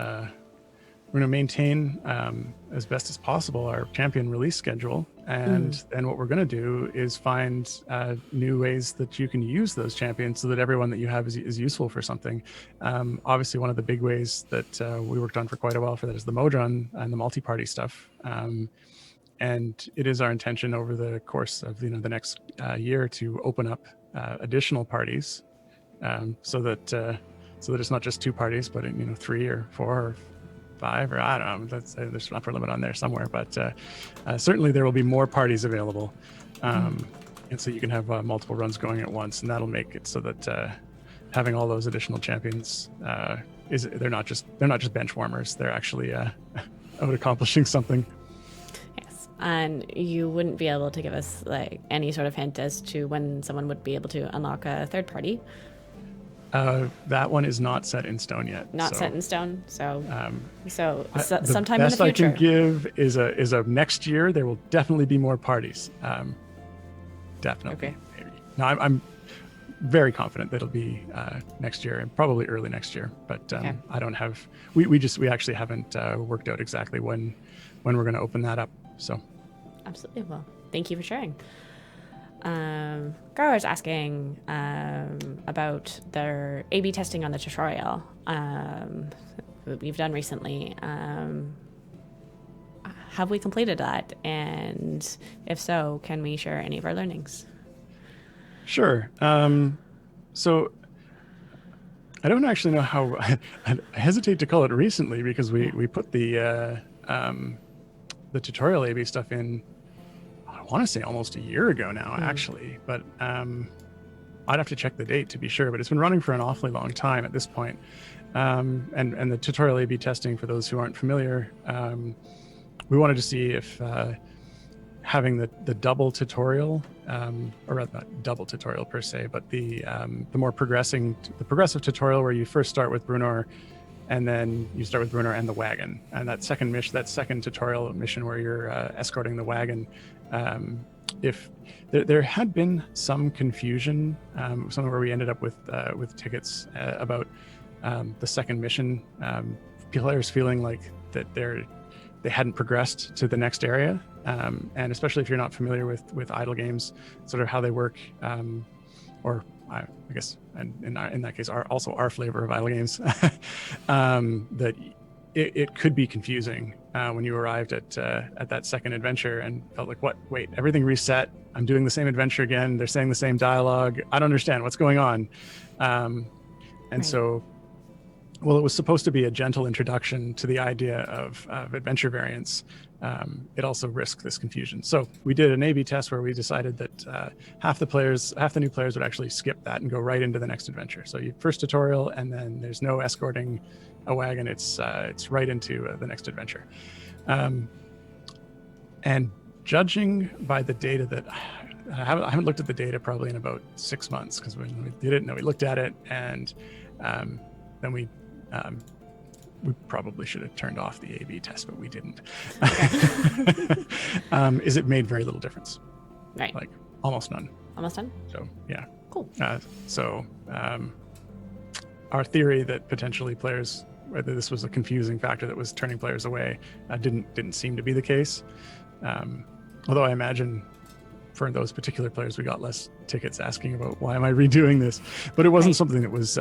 we're going to maintain as best as possible our champion release schedule. And then what we're going to do is find new ways that you can use those champions so that everyone that you have is useful for something. Obviously, one of the big ways that we worked on for quite a while for that is the Modron and the multi-party stuff. And it is our intention over the course of the next year to open up additional parties so that it's not just 2 parties, but 3 or 4 or 5, or I don't know. There's an upper limit on there somewhere, but certainly there will be more parties available, and so you can have multiple runs going at once, and that'll make it so that having all those additional champions they're not just bench warmers. They're actually out accomplishing something. Yes, and you wouldn't be able to give us like any sort of hint as to when someone would be able to unlock a third party. That one is not set in stone yet. Not set in stone. So, the sometime in the best I future. can give is a next year. There will definitely be more parties. Definitely. Okay. Maybe. No, I'm very confident that it'll be next year, and probably early next year. But Okay. I don't have. We actually haven't worked out exactly when we're going to open that up. So. Absolutely. Well, thank you for sharing. Garo is asking about their A/B testing on the tutorial we've done recently. Have we completed that? And if so, can we share any of our learnings? Sure. So I don't actually know how. I hesitate to call it recently because we put the tutorial A/B stuff in. I want to say almost a year ago now, actually, but I'd have to check the date to be sure. But it's been running for an awfully long time at this point. And the tutorial A/B testing, for those who aren't familiar, we wanted to see if having the double tutorial, or rather not double tutorial per se, but the more progressive tutorial where you first start with Brunor, and then you start with Brunor and the wagon, and that second tutorial mission where you're escorting the wagon. If there had been some confusion, somewhere where we ended up with tickets about the second mission, players feeling like that they hadn't progressed to the next area, and especially if you're not familiar with idle games, sort of how they work, or I guess, and in that case, also our flavor of idle games, that it could be confusing when you arrived at that second adventure and felt like, wait, everything reset. I'm doing the same adventure again. They're saying the same dialogue. I don't understand what's going on. Right. So, well, it was supposed to be a gentle introduction to the idea of adventure variants. It also risked this confusion. So we did an A/B test where we decided that half the new players would actually skip that and go right into the next adventure. So you first tutorial, and then there's no escorting a wagon. It's right into the next adventure. And judging by the data that I haven't looked at the data probably in about 6 months, because when we did it, we looked at it, and then we probably should have turned off the A/B test, but we didn't. Is it made very little difference? Right. Like almost none. Almost done? So yeah. Cool. Our theory that potentially players, whether this was a confusing factor that was turning players away, didn't seem to be the case. Although I imagine for those particular players, we got less tickets asking about why am I redoing this, but it wasn't something that was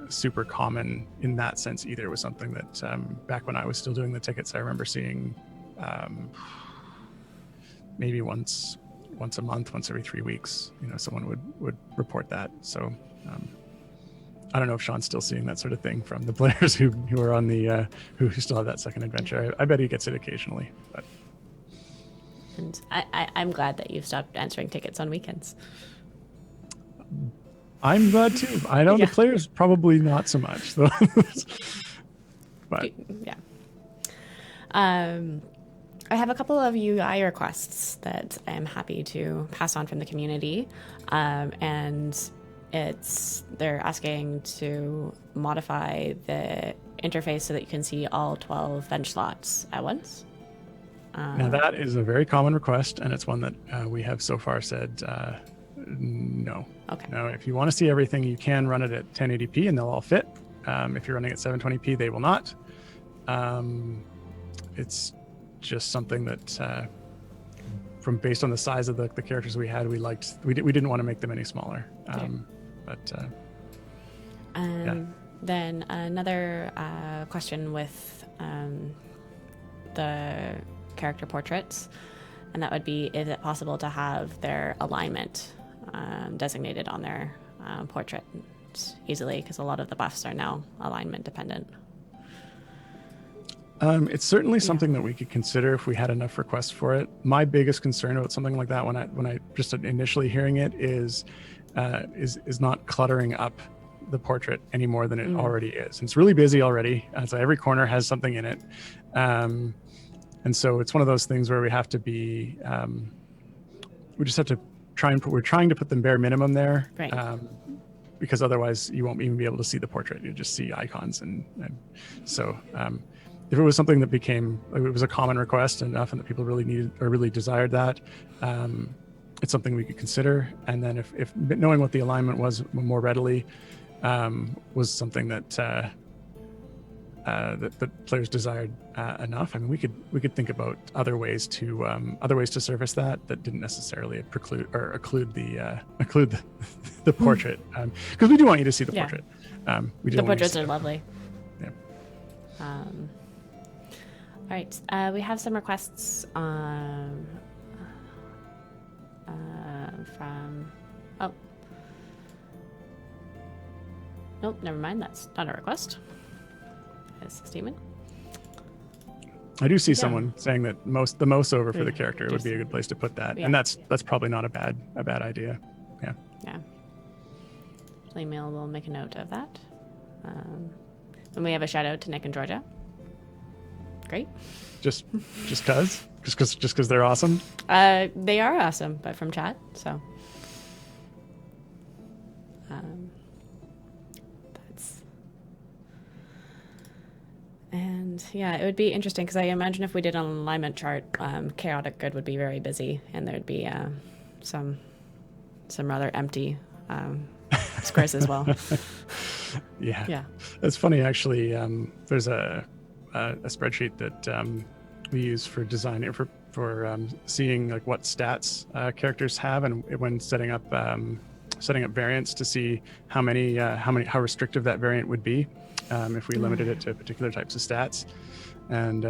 super common in that sense either. It was something that back when I was still doing the tickets, I remember seeing maybe once a month, once every 3 weeks, someone would report that. So I don't know if Sean's still seeing that sort of thing from the players who are on the who still have that second adventure. I bet he gets it occasionally, but. And I'm glad that you've stopped answering tickets on weekends. I'm glad too. I know the players probably not so much, though. But yeah. I have a couple of UI requests that I'm happy to pass on from the community, and they're asking to modify the interface so that you can see all 12 bench slots at once. Now that is a very common request, and it's one that we have so far said no. Okay. Now, if you want to see everything, you can run it at 1080p, and they'll all fit. If you're running at 720p, they will not. It's just something that, based on the size of the characters we had, we didn't want to make them any smaller. Yeah. Then another question with the character portraits, and that would be, is it possible to have their alignment designated on their portrait easily, because a lot of the buffs are now alignment dependent. It's certainly something that we could consider if we had enough requests for it. My biggest concern about something like that, when I just initially hearing it, is not cluttering up the portrait any more than it already is. It's really busy already, so every corner has something in it, and so it's one of those things where we have to be. We just have to we're trying to put the bare minimum there, right? Because otherwise you won't even be able to see the portrait. You just see icons, and so. If it was something that it was a common request enough and that people really needed or really desired that, it's something we could consider. And then if knowing what the alignment was more readily was something that that players desired enough, I mean, we could think about other ways to surface that didn't necessarily occlude the portrait, because we do want you to see the portrait. The portraits are lovely. Yeah. All right, we have some requests from. Oh, nope, never mind. That's not a request. It's a statement. I do see someone saying that the mouse over for the character would be a good place to put that, and that's probably not a bad idea. Yeah. Yeah. Email will make a note of that. And we have a shout out to Nick and Georgia. Great. Just because they're awesome. They are awesome, but from chat. So that's, and yeah, it would be interesting because I imagine if we did an alignment chart, chaotic good would be very busy, and there'd be some rather empty squares as well. Yeah. It's funny actually. There's a spreadsheet that we use for designing for seeing like what stats characters have, and when setting up variants to see how restrictive that variant would be if we limited it to particular types of stats. And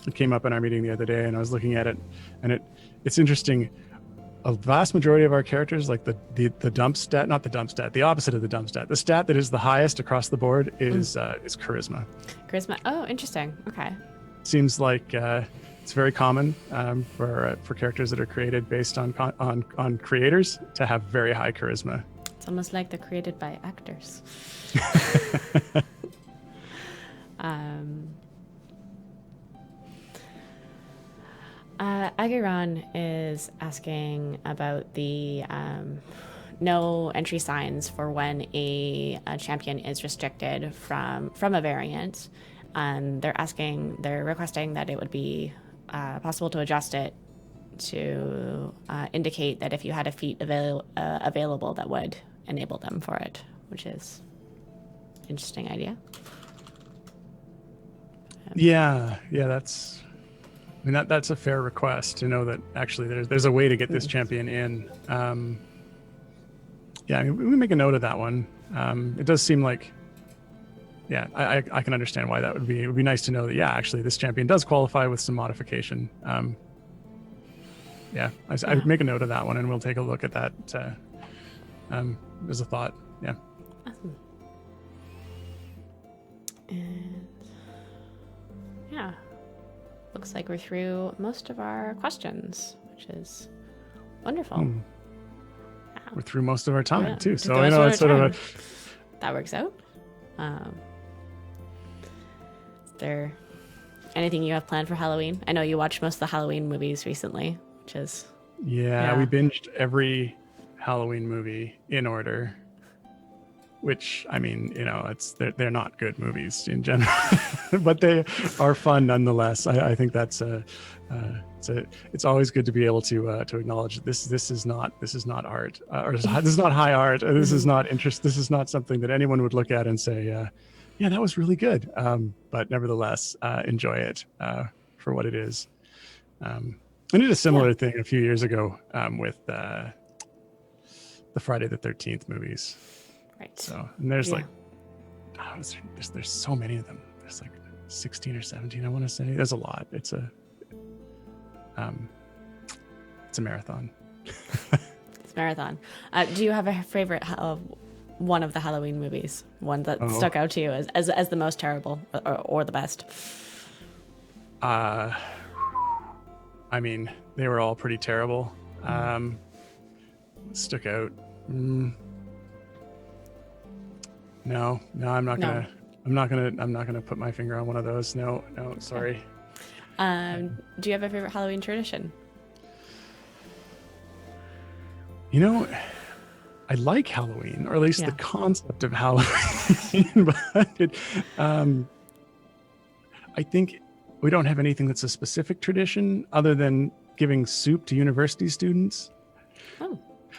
it came up in our meeting the other day, and I was looking at it, and it's interesting. A vast majority of our characters, like the dump stat, not the dump stat, the opposite of the dump stat, the stat that is the highest across the board is charisma. Charisma. Oh, interesting. Okay. Seems like it's very common for characters that are created based on creators to have very high charisma. It's almost like they're created by actors. Agiron is asking about the no entry signs for when a champion is restricted from a variant. They're requesting that it would be possible to adjust it to indicate that if you had a feat available that would enable them for it, which is an interesting idea. That's a fair request to know that actually there's a way to get this champion in. We make a note of that one. It does seem like, I can understand why that would be. It would be nice to know that actually this champion does qualify with some modification. I make a note of that one, and we'll take a look at that as a thought. Yeah. Awesome. And looks like we're through most of our questions, which is wonderful. Wow. We're through most of our time too, so it's sort of that works out. Is there Anything you have planned for Halloween? I know you watched most of the Halloween movies recently, which is Yeah, we binged every Halloween movie in order. Which, I mean, they're not good movies in general, but they are fun nonetheless. I think that's it's always good to be able to acknowledge this is not art, or this is not high art, or this is not interest. This is not something that anyone would look at and say, yeah, that was really good. But nevertheless, enjoy it for what it is. I did a similar thing a few years ago with the Friday the 13th movies. Right. So, and there's there's so many of them. There's like 16 or 17, I want to say. There's a lot. It's a marathon. It's a marathon. Do you have a favorite one of the Halloween movies? One that stuck out to you as the most terrible or the best? I mean, they were all pretty terrible. Stuck out. No, I'm not gonna put my finger on one of those. No, sorry. Do you have a favorite Halloween tradition? I like Halloween, or at least the concept of Halloween, but I think we don't have anything that's a specific tradition other than giving soup to university students. Oh.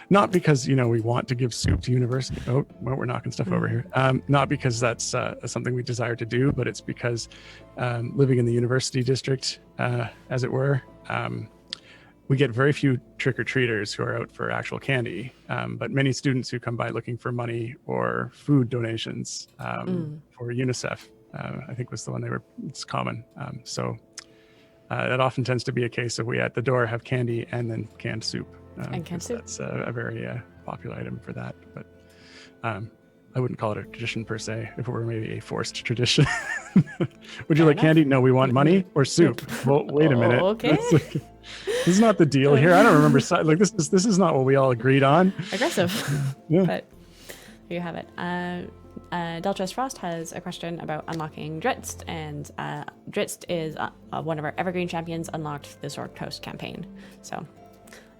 Not because, we want to give soup to university. Oh, well, we're knocking stuff over here. Not because that's something we desire to do, but it's because living in the university district, as it were, we get very few trick-or-treaters who are out for actual candy, but many students who come by looking for money or food donations for UNICEF, I think was the one it's common. So that often tends to be a case of we at the door have candy and then canned soup. And canned soup. That's a very popular item for that, but I wouldn't call it a tradition per se. If it were maybe a forced tradition. Would you like candy? No, we want money or soup. Well, wait a minute. Okay. This is not the deal here. I don't remember. Like this is not what we all agreed on. Aggressive. Yeah. But there you have it. Deltress Frost has a question about unlocking Dritz, and Dritz is one of our evergreen champions unlocked the Sword Coast campaign. So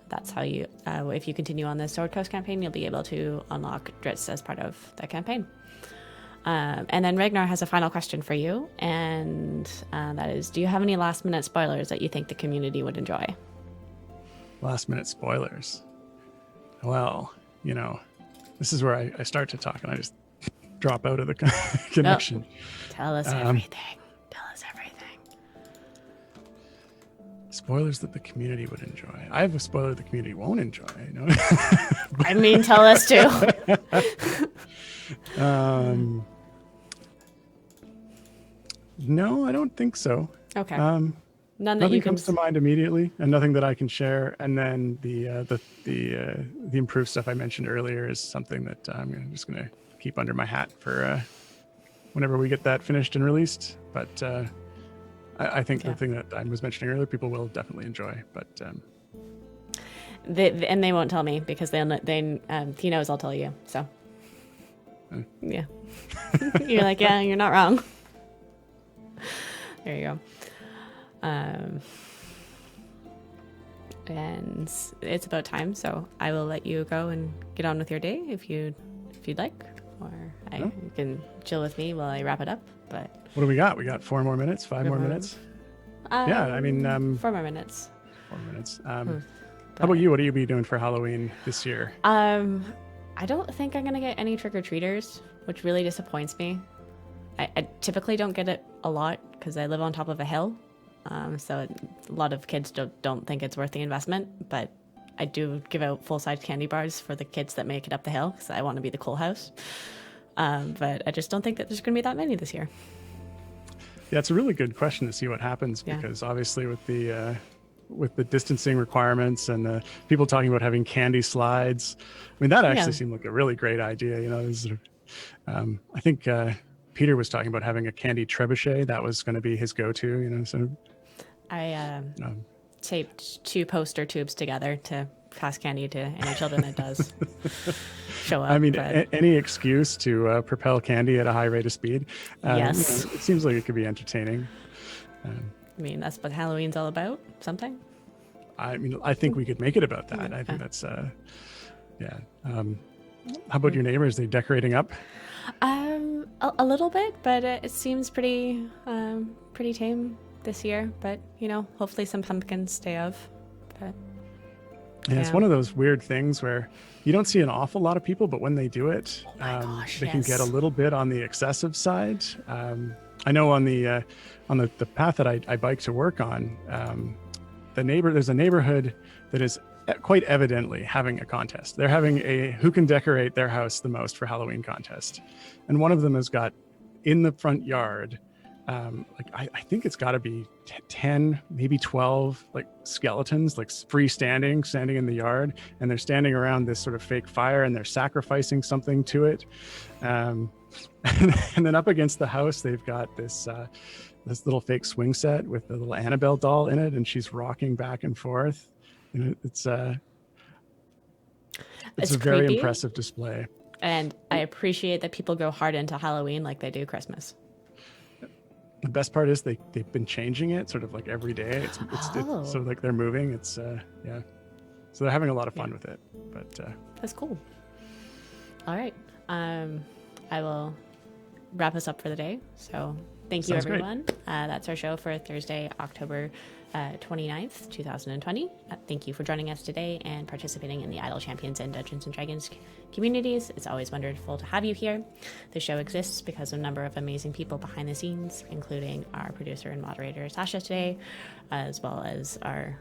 that's how you, if you continue on the Sword Coast campaign, you'll be able to unlock Dritz as part of that campaign. And then Ragnar has a final question for you, and that is, do you have any last minute spoilers that you think the community would enjoy? Last minute spoilers. Well, this is where I start to talk and I just drop out of the connection. Oh, tell us everything. Tell us everything. Spoilers that the community would enjoy. I have a spoiler the community won't enjoy. I mean, tell us too. No, I don't think so. Okay. None that nothing you can comes to mind immediately, and nothing that I can share. And then the improved stuff I mentioned earlier is something that I'm just gonna keep under my hat for whenever we get that finished and released. But I think the thing that I was mentioning earlier, people will definitely enjoy. But they won't tell me because he knows I'll tell you. So yeah, you're like, yeah, you're not wrong. There you go. And it's about time, so I will let you go and get on with your day if you'd like, or you can chill with me while I wrap it up. But what do we got? We got 4 more minutes, 5 more minutes. Yeah, I mean, 4 more minutes. 4 minutes. How about you? What do you be doing for Halloween this year? I don't think I'm gonna get any trick-or-treaters, which really disappoints me. I typically don't get it a lot because I live on top of a hill, so a lot of kids don't think it's worth the investment. But I do give out full-size candy bars for the kids that make it up the hill because I want to be the cool house. But I just don't think that there's going to be that many this year. Yeah, it's a really good question to see what happens because obviously with the distancing requirements and the people talking about having candy slides, I mean that actually seemed like a really great idea. I think Peter was talking about having a candy trebuchet. That was going to be his go-to. So I taped 2 poster tubes together to pass candy to any children that does show up. I mean, any excuse to propel candy at a high rate of speed. Yes. It seems like it could be entertaining. I mean, that's what Halloween's all about. Something. I mean, I think we could make it about that. I think that's, yeah. How about your neighbors? They decorating up? A little bit, but it seems pretty tame this year. But hopefully some pumpkins stay of. But Yeah, it's one of those weird things where you don't see an awful lot of people, but when they do it, they can get a little bit on the excessive side. I know on the path that I bike to work on, there's a neighborhood that is quite evidently having a contest. They're having a who can decorate their house the most for Halloween contest, and one of them has got in the front yard. I think it's got to be 10, maybe 12 like skeletons, like standing in the yard, and they're standing around this sort of fake fire and they're sacrificing something to it. And then up against the house, they've got this little fake swing set with the little Annabelle doll in it, and she's rocking back and forth. And it's a very impressive display. And I appreciate that people go hard into Halloween like they do Christmas. The best part is they've been changing it sort of like every day. It's so like they're moving. It's yeah. So they're having a lot of fun with it. But that's cool. All right. I will wrap us up for the day. So thank you, everyone. That's our show for Thursday, October 29th, 2020. Thank you for joining us today and participating in the Idle Champions and Dungeons & Dragons communities. It's always wonderful to have you here. The show exists because of a number of amazing people behind the scenes, including our producer and moderator, Sasha, today, as well as our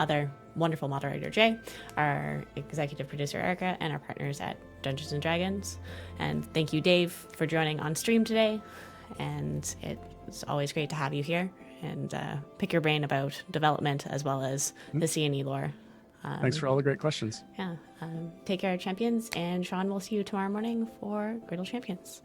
other wonderful moderator, Jay, our executive producer, Erica, and our partners at Dungeons & Dragons. And thank you, Dave, for joining on stream today. And it's always great to have you here and pick your brain about development as well as the C&E lore. Thanks for all the great questions. Yeah. Take care, champions. And Sean, we'll see you tomorrow morning for Griddle Champions.